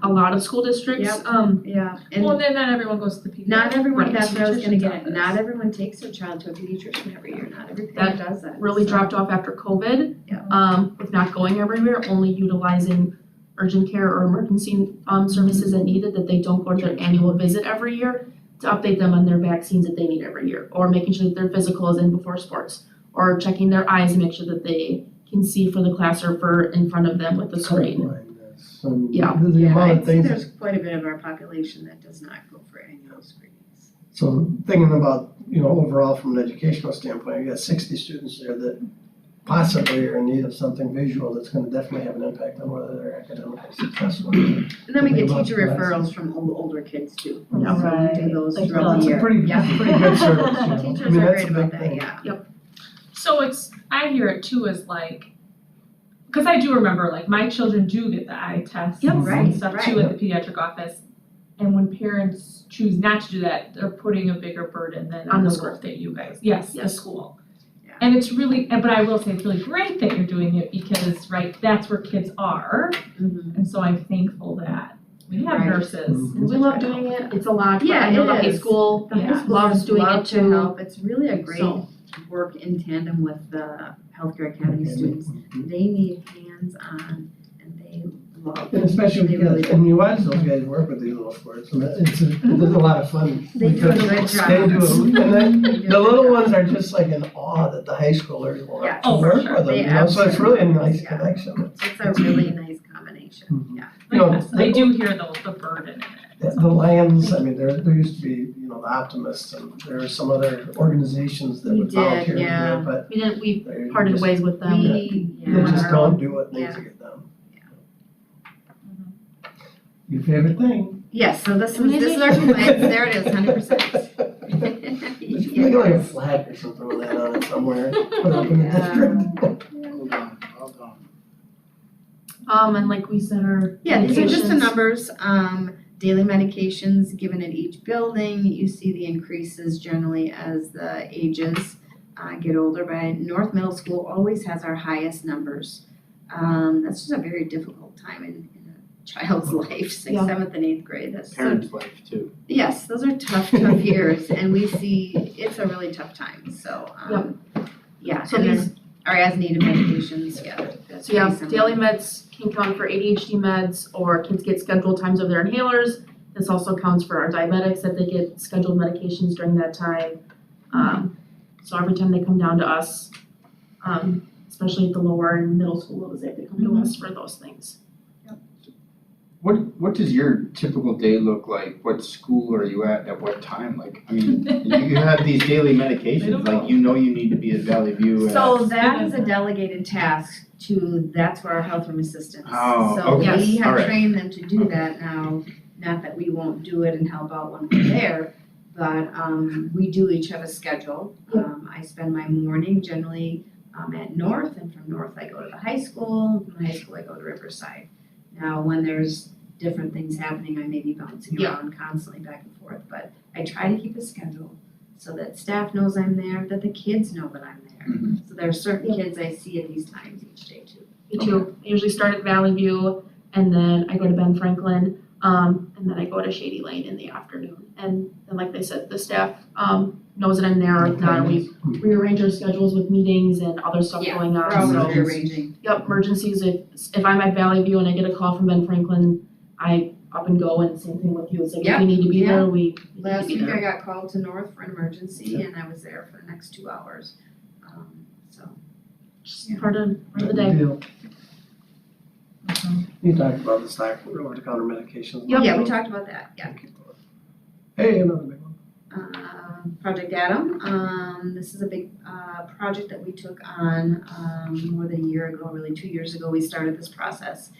a lot of school districts. Yep. Yeah, Well, and then not everyone goes to the pediatrician. not everyone, Right. that's what I was gonna get at, Pediatrician's not office. everyone takes their child to a pediatrician every year, not every That parent does that. Really so- dropped off after COVID. Yeah. With not going everywhere, only utilizing urgent care or emergency services that needed, that they don't go to their annual visit every year to update them on their vaccines that they need every year, or making sure that their physical is in before sports, or checking their eyes and make sure that they can see for the class or for in front of them with the screen. Colorblindness, and Yeah. the Yeah, amount I'd of say things. there's quite a bit of our population that does not go for annual screenings. So thinking about, overall from an educational standpoint, you got 60 students there that possibly are in need of something visual that's gonna definitely have an impact on whether they're academically successful. And then we Think get about teacher the referrals from older kids too. Yeah. So we do those Like, throughout That's the a year. pretty Yeah. good service, Teachers I mean, are that's great a about big that, thing. yeah. So I hear it too as like, cause I do remember like my children do get the eye tests Yep, and right, stuff too at the pediatric office. And when parents choose not to do that, they're putting a bigger burden than On on the the school. work that you guys, yes, the Yes. school. Yeah. And it's really, but I will say it's really great that you're doing it because, right, that's where kids are. Mhm. And so I'm thankful that we have Right. nurses. Mhm. And we love doing it, it's a lot, but Yeah, I know the it high is. school The Yeah. high loves schoolers doing love it to too. help, it's really a great So- work in tandem with the healthcare academy students. They need hands-on and they love. And especially, They really do. and you watch those guys work with these little sports, and it's a lot of fun. They do a because good job. They do, and then They do a the good little job. ones are just like in awe that the high schoolers want Yeah. to Oh, for work sure. with them, They so it's really a nice yeah. connection. It's a really nice combination, Mhm. yeah. Yes, I do hear the burden in it. The Lions, there used to be, the Optimists, and there are some other organizations that We would did, volunteer to do yeah. it, but We they parted just- ways with them. We, They yeah. just don't do what needs Yeah. to get done. Your favorite thing? Yes, so this is our complaint, there it is, 100%. Maybe like a flag or something with that on it somewhere, put it up in the district. Well done. And like we said, our Yeah, these are just the medications. numbers, daily medications given at each building, you see the increases generally as the ages get older, but North Middle School always has our highest numbers. That's just a very difficult time in a child's life, sixth, Yeah. seventh, and eighth grade, that's so. Parents' life too. Yes, those are tough years, and we see, it's a really tough time, so, yeah, So and then these- our as-needed medications, yeah, that's So yeah, pretty similar. daily meds can count for ADHD meds, or kids get scheduled times of their inhalers. This also counts for our diabetics, that they get scheduled medications during that time. So every time they come down to us, especially at the lower and middle school levels, they have to come to us for those things. What does your typical day look like? What school are you at what time? Like, I mean, you have these daily They medications, don't like know. you know you need to be at Valley View at. So that is a delegated task that's where our health room assistants. Oh, So okay. we have Alright. trained them to do that now, not that we won't do it and help out when we're there, but we do each have a schedule. I spend my morning generally at North, and from North I go to the high school, from the high school I go to Riverside. Now, when there's different things happening, I may be bouncing Yeah. around constantly back and forth, but I try to keep a schedule so that staff knows I'm there, that the kids know that I'm there. Mhm. So there are certain kids I see at these times each day too. Me too. I usually start at Valley View, and then I go to Ben Franklin. And and then I go to Shady Lane in the afternoon. And like they said, the staff knows that I'm there, if not, we rearrange our schedules with meetings and other stuff Yeah, going on, We're always so. rearranging. Yep, emergencies, if I'm at Valley View and I get a call from Ben Franklin, I up and go, and same thing with you, it's like if we need to be there, we need to Last be week there. I got called to North for an emergency and I was there for the next 2 hours. So, Just part of the day. Deal. You talked about the stock over-the-counter medications. Yep. yeah, we talked about that, yeah. Hey, another big one. Project Adam, this is a big, project that we took on, more than a year ago, really 2 years ago, we started this process.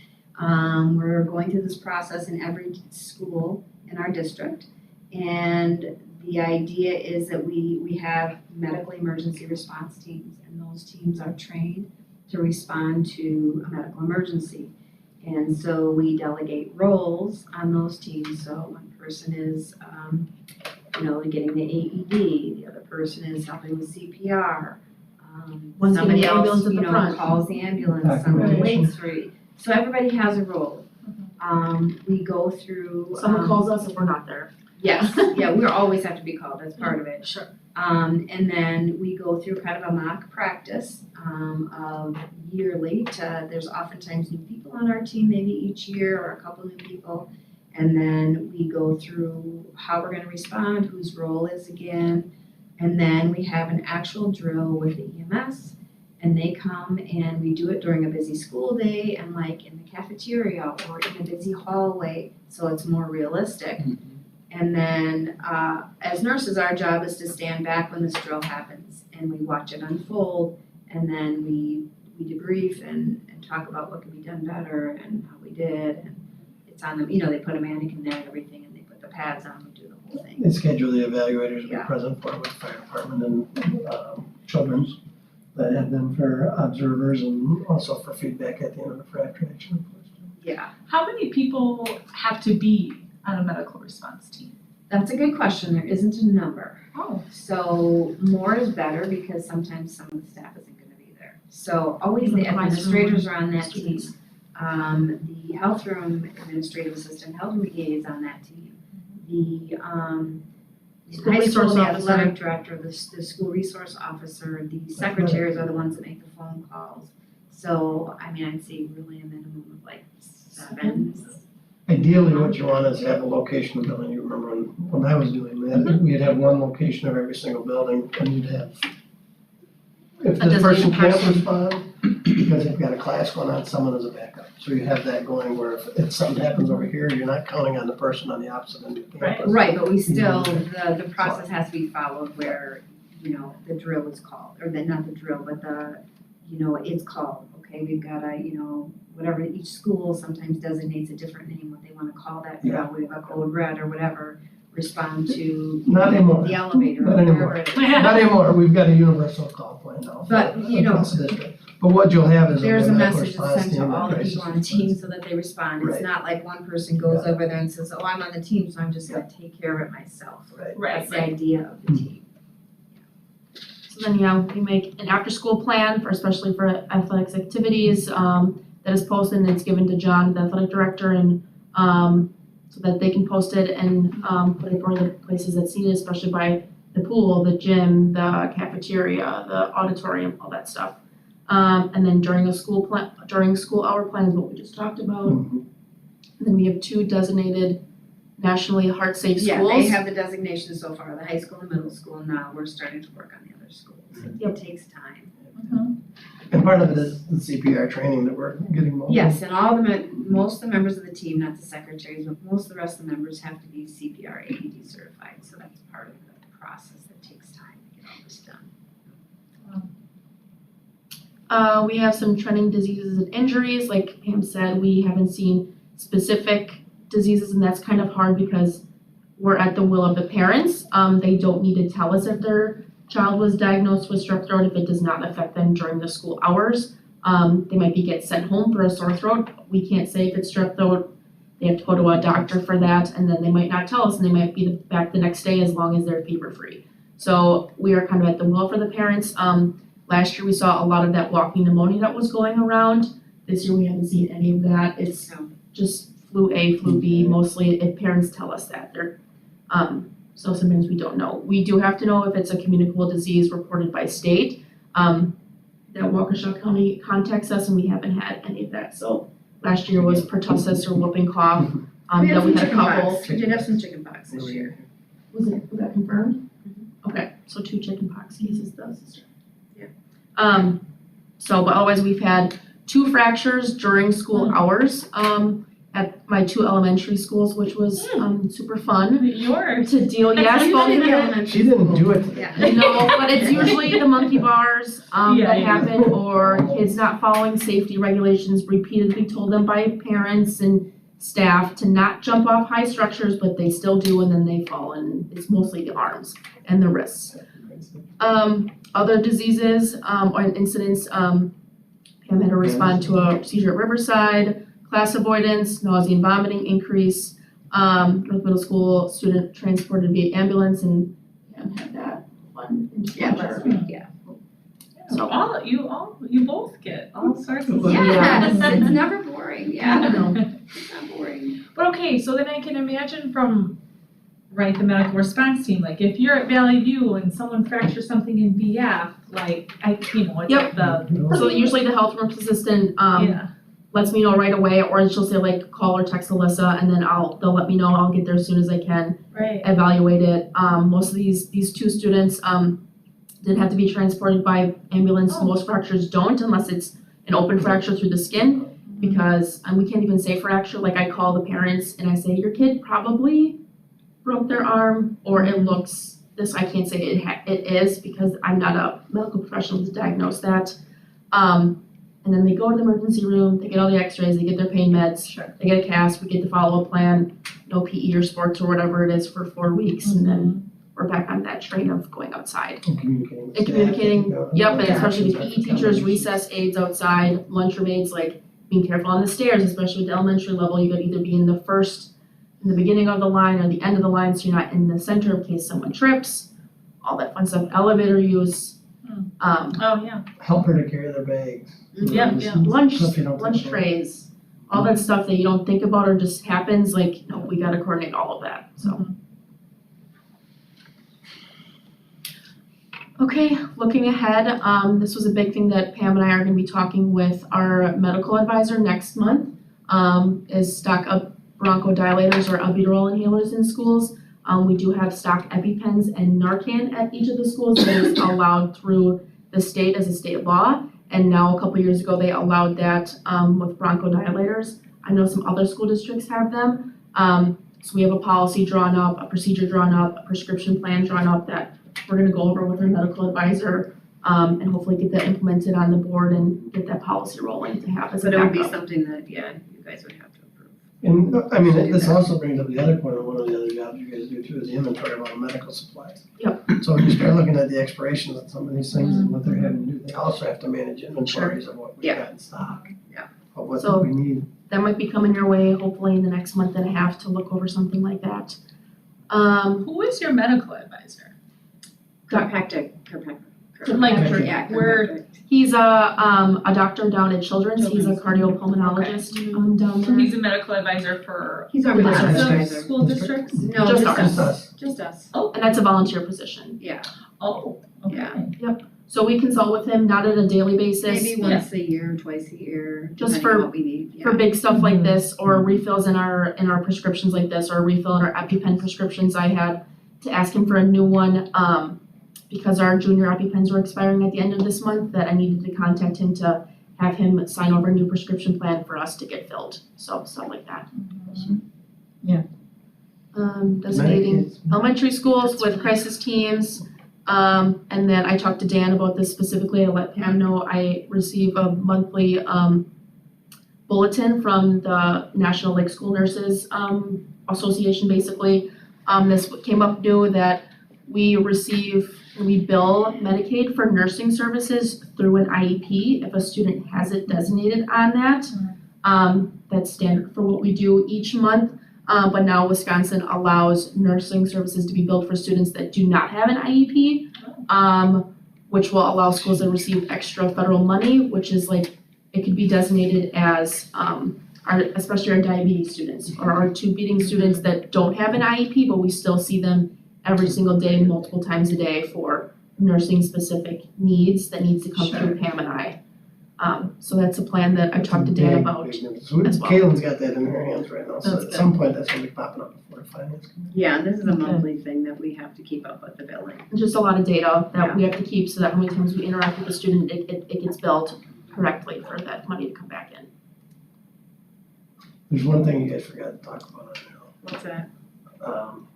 We're going through this process in every school in our district. And the idea is that we have medical emergency response teams, and those teams are trained to respond to a medical emergency. And so we delegate roles on those teams, so one person is, getting the AED, the other person is helping with CPR. One's getting Somebody the else, ambulance at the front. calls the ambulance, somebody Documentation. waits for you. So everybody has a role. We go through. Someone calls us if we're not there. Yes, yeah, we always have to be called, that's part of it. Sure. And then we go through kind of a mock practice, of yearly there's oftentimes new people on our team, maybe each year, or a couple new people. And then we go through how we're gonna respond, whose role is again. And then we have an actual drill with the EMS, and they come and we do it during a busy school day and like in the cafeteria or in a busy hallway, so it's more realistic. And then, as nurses, our job is to stand back when this drill happens and we watch it unfold, and then we debrief and talk about what could be done better and how we did, and it's on them, they put a mannequin there and everything, and they put the pads on, we do the whole thing. They schedule the evaluators to be Yeah. present for with fire department and children's that have them for observers and also for feedback at the end of the fracture action, of course. Yeah, How many people have to be on a medical response team? that's a good question, there isn't a number. Oh. So more is better because sometimes some of the staff isn't gonna be there. So always the Even classroom administrators are on that team. students. The health room administrative assistant, health room EA is on that team. The School high school, resource the officer. athletic director, the school resource officer, the secretaries are the ones that make the phone calls. So, I'd say really a minimum of like 7. Ideally, what you want is have a location of the building. You remember when I was doing that, we'd have one location of every single building, and you'd have, if A this person designated can't person. respond, because they've got a class going on, someone is a backup. So you have that going where if something happens over here, you're not counting on the person on the opposite end of the Right. campus. Right, but we still, the process has to be followed where, the drill is called, or not the drill, but it's called, okay, we've got whatever, each school sometimes designates a different name, what they wanna call that drill, Yeah. we have a code red or whatever, respond to Not anymore. the elevator or Not wherever anymore. it is. Not anymore, we've got a universal call plan now. But, across the district. But what you'll have is There's a medical message that's response sent to team, all the crisis people on the team response. so that they respond, it's Right. not like one person goes over there and says, oh, I'm on the team, so I'm just gonna take care of it myself. Right. That's the idea of the team. So then, we make an after-school plan for, especially for athletics activities, that is posted and it's given to John, the athletic director, and, so that they can post it and, put it for the places that's needed, especially by the pool, the gym, the cafeteria, the auditorium, all that stuff. And then during school hour plan is what we just talked about. Mhm. Then we have 2 designated nationally heart-safe schools. Yeah, they have the designation so far, the high school and middle school, now we're starting to work on the other schools. It takes time. And part of it is the CPR training that we're getting most. Yes, and most of the members of the team, not the secretaries, but most of the rest of the members have to be CPR AED certified, so that's part of the process that takes time to get all this done. We have some trending diseases and injuries, like Pam said, we haven't seen specific diseases, and that's kind of hard because we're at the will of the parents. They don't need to tell us if their child was diagnosed with strep throat if it does not affect them during the school hours. They might get sent home for a sore throat, we can't say if it's strep throat, they have to go to a doctor for that, and then they might not tell us, and they might be back the next day as long as they're fever-free. So we are kind of at the will for the parents. Last year, we saw a lot of that walking pneumonia that was going around. This year, we haven't seen any of that. It's No. just flu A, flu B, mostly if parents tell us that, so sometimes we don't know. We do have to know if it's a communicable disease reported by state, that Waukesha County contacts us and we haven't had any of that, so last year was pertussis or whooping cough, that we had a couple. We did have some chicken pox this year. Was that confirmed? Okay, so 2 chickenpox cases this year. Yeah. So, but otherwise we've had 2 fractures during school hours, at my 2 elementary schools, which was, super fun Yours. to deal, yes, Usually both the of them. elementary She didn't do it school. today. Yeah. No, but it's usually the monkey bars, Yeah, that yeah. happen, or kids not following safety regulations, repeatedly told them by parents and staff to not jump off high structures, but they still do and then they fall, and it's mostly the arms and the wrists. Other diseases, or incidents, Pam had to respond to a seizure at Riverside, class avoidance, nausea and vomiting increase, North Middle School student transported via ambulance, and Pam had that one Yeah, last week, yeah. So- You both get all sorts of. Yes, it's never boring, yeah. No. It's not boring. But okay, so then I can imagine from, right, the medical response team, like if you're at Valley View and someone fractures something in BF, like, it's Yep. the, So usually the health room assistant, yeah, lets me know right away, or she'll say like, call or text Alyssa, and then they'll let me know, I'll get there as soon as I can, right. evaluate it. Most of these 2 students, didn't have to be transported by ambulance, Oh. most fractures don't unless it's an open fracture through the skin, because, we can't even say fracture, like I call the parents and I say, your kid probably broke their arm, or it looks this, I can't say it is, because I'm not a medical professional to diagnose that. And then they go to the emergency room, they get all the x-rays, they get their pain meds, Sure. they get a cast, we get the follow-up plan, no PE or sports or whatever it is for 4 weeks, and then we're back on that train of going outside. And communicating. And communicating, yep, and especially the Interactions PE teachers, after recess aides outside, lunchroom aides, like being careful on the stairs, especially with the elementary level, you gotta either be in the beginning of the line or the end of the line, so you're not in the center in case someone trips, all that fun stuff, elevator use. Oh, yeah, Help her to carry their bags. yeah, yeah. Lunch Stuff you don't lunch think about. trays, all that stuff that you don't think about or just happens, like, no, we gotta coordinate all of that, so. Okay, looking ahead, this was a big thing that Pam and I are gonna be talking with our medical advisor next month, is stock up bronchodilators or albuterol inhalers in schools. We do have stock EpiPens and Narcan at each of the schools that is allowed through the state as a state law. And now a couple years ago, they allowed that, with bronchodilators. I know some other school districts have them. So we have a policy drawn up, a procedure drawn up, a prescription plan drawn up that we're gonna go over with our medical advisor, and hopefully get that implemented on the board and get that policy rolling to have as a But it would be backup. something that, yeah, you guys would have to approve. And, I mean, this also brings up the other point of one of the other jobs you guys do too, is the inventory of all the medical supplies. Yep. So when you start looking at the expirations of some of these things and what they're having to do, they also have to manage inventories of what we've Yeah. got in stock. Yeah. Of what So- we need. That might be coming your way, hopefully in the next month and a half to look over something like that. Who is your medical advisor? Chiropractic. Like, Yeah. we're- chiropractic. He's a doctor down at Children's, he's a cardiopulmonologist, down So there. he's a medical advisor for He's our School medical districts. advisor. school districts? No, Just just ours. us, just us. And that's a volunteer position. Yeah, Oh, okay. Yeah. So we consult with him, not on a daily basis. maybe once a year, twice a year, Just depending for- on what we need, yeah. For big stuff like this, or refills in our prescriptions like this, or a refill in our EpiPen prescriptions, I had to ask him for a new one, because our junior EpiPens were expiring at the end of this month, that I needed to contact him to have him sign over a new prescription plan for us to get filled, so stuff like that. Yeah. Designating Medicaid. elementary schools with crisis teams. And then I talked to Dan about this specifically, I let Pam know I receive a monthly bulletin from the National Lake School Nurses Association, basically. This came up new that we bill Medicaid for nursing services through an IEP if a student has it designated on that. That's standard for what we do each month. But now Wisconsin allows nursing services to be billed for students that do not have an IEP, which will allow schools that receive extra federal money, which is like, it could be designated as, especially our diabetes students, or our tube feeding students that don't have an IEP, but we still see them every single day, multiple times a day for nursing specific needs that needs to come through Pam and I. So that's a plan that I talked to Dan about. So as well. Caitlin's got that in her hands right now, so That's at good. some point that's gonna be popping up before the finance committee. Yeah, this is a Okay. monthly thing that we have to keep up with the billing. Just a lot of data that we have to keep so that when times we interact with the student, it gets billed correctly for that money to come back in. There's one thing you guys forgot to talk about What's that? on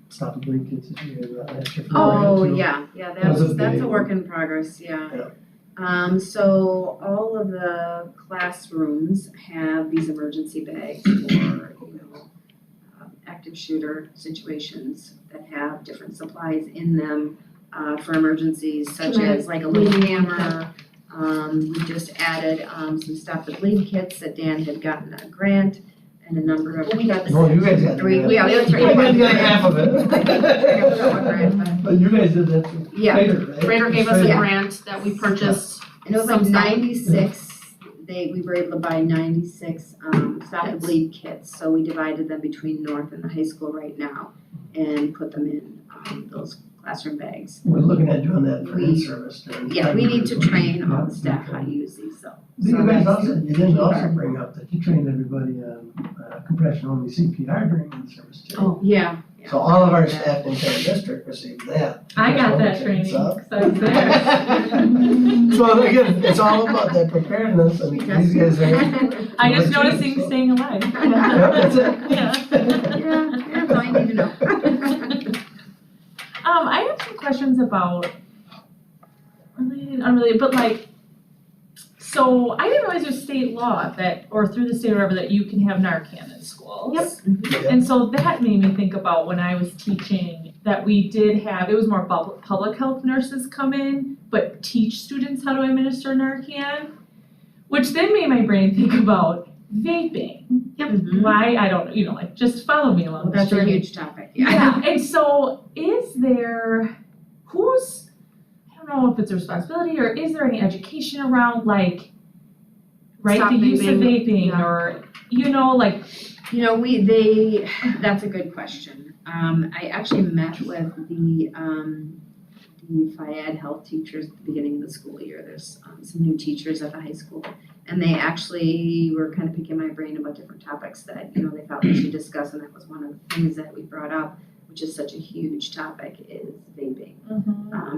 Stop the Bleed Kids this year, last year. Oh, yeah, That was a that's big a one. work in progress, yeah. Yeah. So all of the classrooms have these emergency bags for, active shooter situations that have different supplies in them, for emergencies such as like a lead hammer. We just added, some Stop the Bleed kits that Dan had gotten a grant and a number of kits. No, you guys got. Three, we I have three. got half of it. I got one grant, but- But you guys did that too. Yeah. Later, right? Raider gave us a Yeah. grant that we purchased. And it was like Some stuff. 96, we were able to buy 96, Stop the Bleed kits, so we divided them between North and the high school right now and put them in, those classroom bags. We're looking at doing that for We- in-service during. Yeah, we need to train all Yeah. the staff how to use these, so. You so guys that's- also, you didn't also bring up that you trained everybody on compression only CPR during in-service too. Oh. Yeah. So all of our staff in the entire district received that. I got that So- training, cause I was there. So again, it's all about that preparedness and these guys are. I just So- noticing staying alive. Yeah, that's it. Yeah. Yeah, that's all you need to know. I have some questions about related, unrelated, but like, so I didn't realize there's state law that, or through the state or whatever, that you can have Narcan in schools. Yep. And so that made me think about when I was teaching, that we did have, it was more public health nurses come in, but teach students how to administer Narcan, which then made my brain think about vaping. Mhm. Why, I don't, like, just follow me along Well, this that's a journey. huge topic, yeah. Yeah, and so is there, I don't know if it's a responsibility, or is there any education around like, right, Stop the use of vaping, vaping, yeah. or, like, That's a good question. I actually met with the Phi-Ed health teachers at the beginning of the school year. There's some new teachers at the high school. And they actually were kind of picking my brain about different topics that, they thought we should discuss. And that was one of the things that we brought up, which is such a huge topic, is vaping.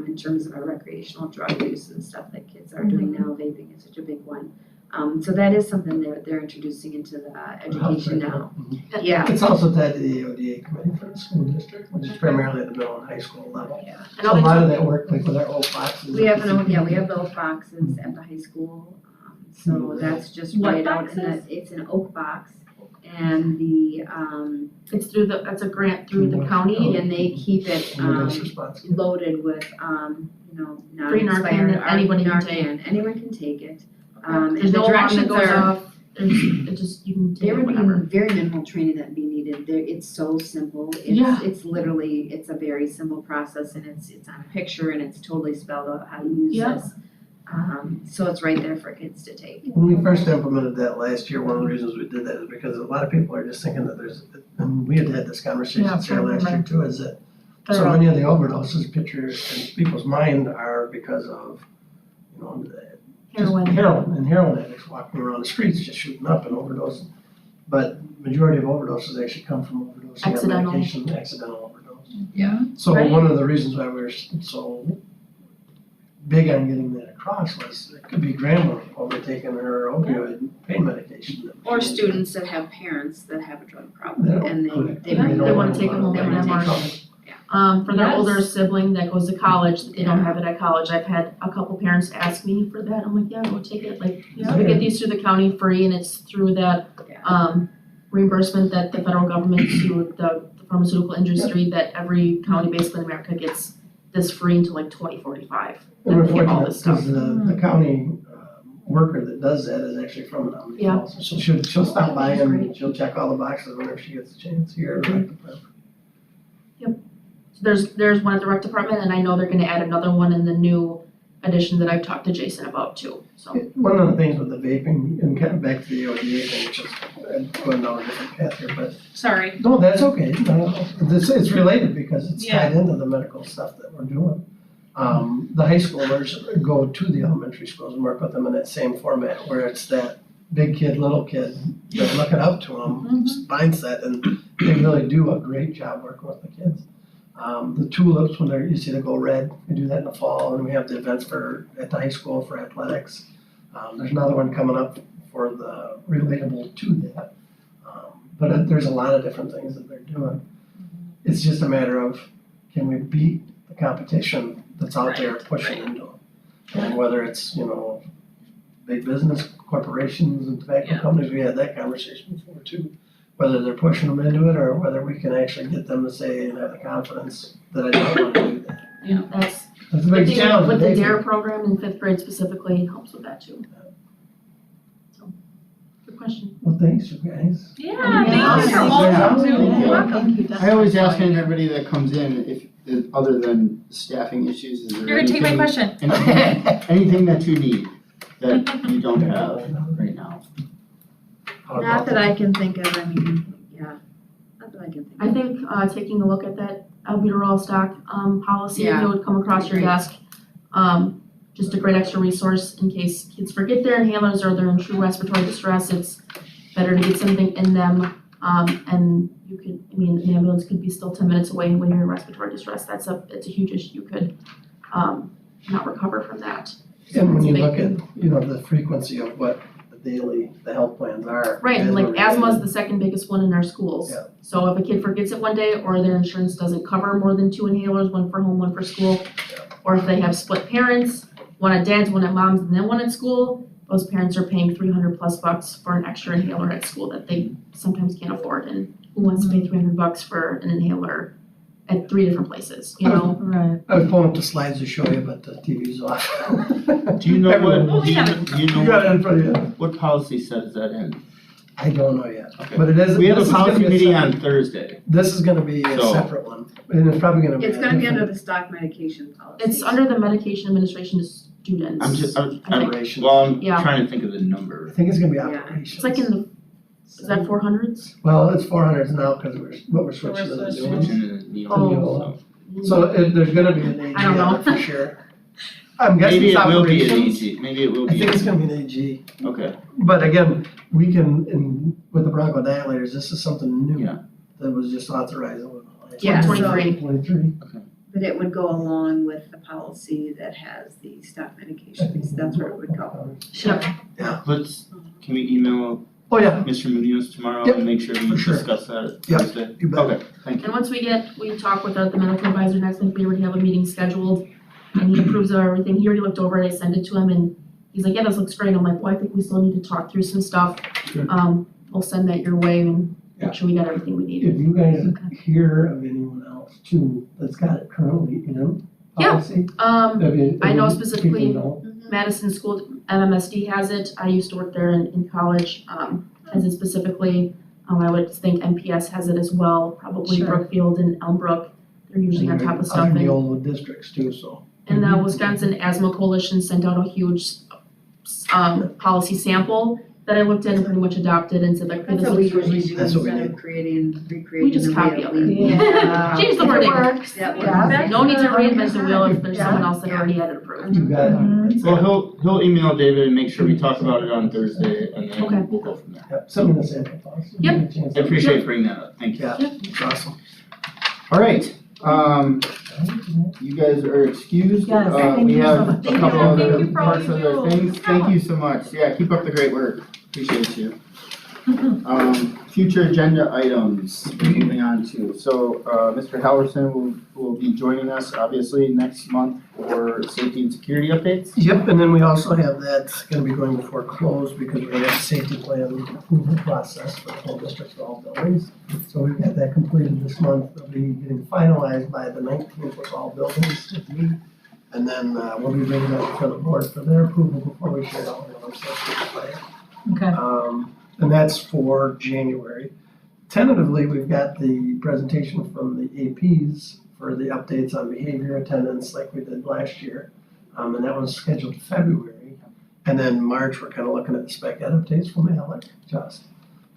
In terms of our recreational drug use and stuff that kids are doing now, vaping is such a big one. So that is something they're introducing into the education now. Yeah. It's also tied to the AODA committee for the school district, which is primarily at the middle and high school level. And So all a they lot took- of that work, like with our old boxes. We have we have those boxes at the high school, so that's just What right out in boxes? it's an oak box. And the, It's through that's a grant through the county. and they keep it, That's responsible. loaded with, Free Narcan non-expired that anybody can take. Narcan. Anyone can take it. And There's the no alarm that directions goes are, off, it just, you can take there it would be whenever. very minimal training that'd be needed. It's so simple. Yeah. It's literally, it's a very simple process, and it's on a picture, and it's totally spelled out how to use Yeah. this. So it's right there for kids to take. When we first implemented that last year, one of the reasons we did that is because a lot of people are just thinking that and we had this conversation Yeah, here last year remember. too, is that so many of the overdoses pictures in people's mind are because of, just heroin addicts walking around the streets just shooting up and overdosing. But majority of overdoses actually come from overdosing on Accidental. medication, accidental overdose. Yeah. So Right. one of the reasons why we're so big on getting that across was it could be grandma overtaking her opioid pain medication. Or students that have parents that have a drug They problem, don't and put it- they They don't wanna take them home they with wanna them take or- it. For their Yes. older sibling that goes to college, they don't Yeah. have it at college, I've had a couple parents ask me for that, I'm like, yeah, go take it, like, Yeah. we get these through the county free, and it's through that, reimbursement that the federal government to the pharmaceutical industry, that every county basically in America gets this free until like 2045. And we're That they get all fortunate this stuff. because the county worker that does that is actually from Menominee Yeah. Falls. So she'll stop by and she'll check all the boxes whenever she gets a chance here. There's one at the rec department, and I know they're gonna add another one in the new addition that I've talked to Jason about too, so. One of the things with the vaping, and kind of back to the ODA thing, which is, I'm going down a different path here, but Sorry. no, that's okay, no, it's related because it's Yeah. tied into the medical stuff that we're doing. The high schoolers go to the elementary schools and work with them in that same format where it's that big kid, little kid, they're looking up to them mindset, and they really do a great job working with the kids. The tulips, when you see the Go Red, we do that in the fall, and we have the events at the high school for athletics. There's another one coming up for the relatable to that. But there's a lot of different things that they're doing. It's just a matter of, can we beat the competition that's out there pushing into them? And whether it's, big business corporations and tobacco Yeah. companies, we had that conversation before too. Whether they're pushing them into it or whether we can actually get them to say and have the confidence that I don't want to do that. That's, That's a big challenge. with the that they DARE program in 5th grade specifically helps with that too. So, good question. Well, thanks, you guys. Yeah, Yeah. thank you. You're Yeah. welcome to. Thank you. You're welcome. Thank you, I always ask definitely. everybody that comes in if other than staffing issues, is there You're gonna take my anything- question. anything that you need that you don't have right now? Not that I can think of, not that I can think of. I think taking a look at that albuterol stock policy, if Yeah. it would come across your Great. desk. Just a great extra resource in case kids forget their inhalers or they're in true respiratory distress. It's better to get something in them. And you could, an ambulance could be still 10 minutes away when you're in respiratory distress. It's a huge issue. You could not recover from that. So And when it's a you big look thing. at, the frequency of what the health plans are. Right, and like asthma is related. the second biggest one in our schools. Yeah. So if a kid forgets it one day, or their insurance doesn't cover more than 2 inhalers, one for home, one for school, or if they have split parents, one at dad's, one at mom's, and then one at school, those parents are paying $300+ for an extra inhaler at school that they sometimes can't afford, and who wants to pay $300 for an inhaler at 3 different places, Right. I was pulling up the slides to show you, but the TV's off. Do you know Everyone- what, do you, Everyone- do you know You got it what, in front of you. what policy says that in? I don't know yet, Okay. but it is. We have a this is gonna policy be meeting separate- on Thursday. This is gonna be a So- separate one, and it's probably gonna be. It's a gonna be different under the stock medication policy. It's under the medication administration to students. I'm operation. well, I'm Yeah. trying to think of the I number. think it's gonna be Yeah. operations. It's like in the, is that 400s? Well, it's 400s now, cause we're switching to the new ones. Switching to the new Oh. one, so. So there's gonna be an AG I don't know. on it for sure. I'm guessing Maybe it's it will be an operations. AG, maybe it will I be. think it's gonna be an AG. Okay, But again, we can, with the bronchodilators, this is something new. Yeah. That was just authorized in Yeah, so- 23. 23. But it would go along with the policy that has the stock medications, that's where it would go. can we email Oh, yeah, Mr. Munoz tomorrow Yep, and make sure we for sure. discuss that Yep, Thursday? you bet. Okay, thank you. And once we talk with the medical advisor next week, we already have a meeting scheduled, and he approves of everything, he already looked over it, I sent it to him, and he's like, yeah, this looks great, I'm like, well, I think we still need to talk through some stuff. Sure. We'll send that your way and Yeah. make sure we got everything we need. If you guys hear of anyone else too that's got it currently in Yeah. policy. I know specifically- People know. Madison School, MMSD has it, I used to work there in college, has it specifically. I would think MPS has it as well, probably Sure. Brookfield and Elmbrook, they're usually on top of stuff. Other And Neola districts too, so. And the Wisconsin Asthma Coalition sent out a huge policy sample that I looked at and pretty much adopted and said like, okay, That's this what we looks really. usually do That's what we instead do. of recreating We just the copy wheel. it. We- Yeah. Change the If it wording. works, that Yeah. works. No need to reinvent the wheel if there's Yeah. someone else that already had it approved. You got it. Well, he'll email David and make sure we talk about it on Thursday and Okay. then we'll go from there. Yep, send me the sample policy. Yep. I appreciate bringing that up, thank you. Yeah, it's awesome. All right, you guys are excused. Yes, We thank you so have much. a Thank couple you. other Thank you for all parts you of the do. things. Thank you so much. Yeah, keep up the great work. Appreciate you. Future agenda items, moving on to, so, Mr. Halverson will be joining us obviously next month for safety and security updates. Yep, and then we also have that gonna be going before close because we're gonna have a safety plan approval process for the whole district for all buildings. So we've got that completed this month, it'll be getting finalized by the 19th with all buildings with me. And then we'll be bringing that to the board for their approval before we share it out with the safety plan. Okay. And that's for January. Tentatively, we've got the presentation from the APs for the updates on behavior attendance like we did last year. and that one's scheduled February. And then March, we're kind of looking at the spec ed updates from Alec, just.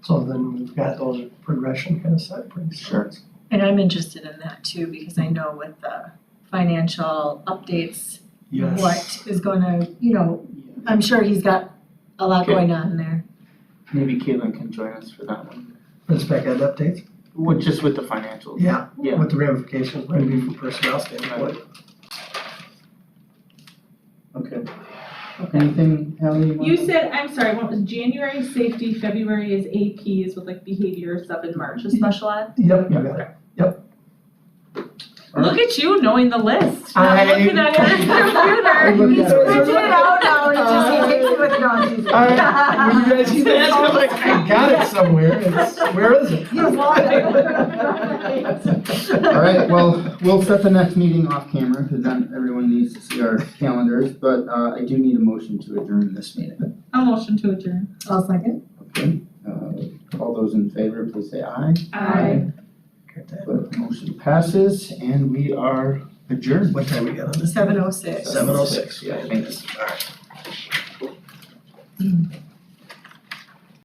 So then we've got those progression kind of set pretty Sure. soon. And I'm interested in that too, because I know with the financial updates, Yes. what is gonna, I'm sure he's got a lot Okay. going on there. Maybe Caitlin can join us for that one. For the spec ed updates? Just with the financials. Yeah, Yeah. what the ramifications might be from personnel standpoint. Okay. Anything, Hallie, you want You to- said, I'm sorry, what was January safety, February is APs with like behavior stuff, and March is special ed? Yep, you got it. Look at you knowing the list, not I- looking at your I computer. looked at it. Switching it out now, he takes it with the dogs. When you guys keep asking, I'm like, I got it somewhere, where is it? Alright, well, we'll set the next meeting off camera, cause then everyone needs to see our calendars, but I do need a motion to adjourn this meeting. A motion to adjourn. I'll second. Okay, all those in favor, please say aye. But motion passes and we are adjourned. What time we got on this? 7:06. 7:06, Yeah, yeah, thank you. Alright.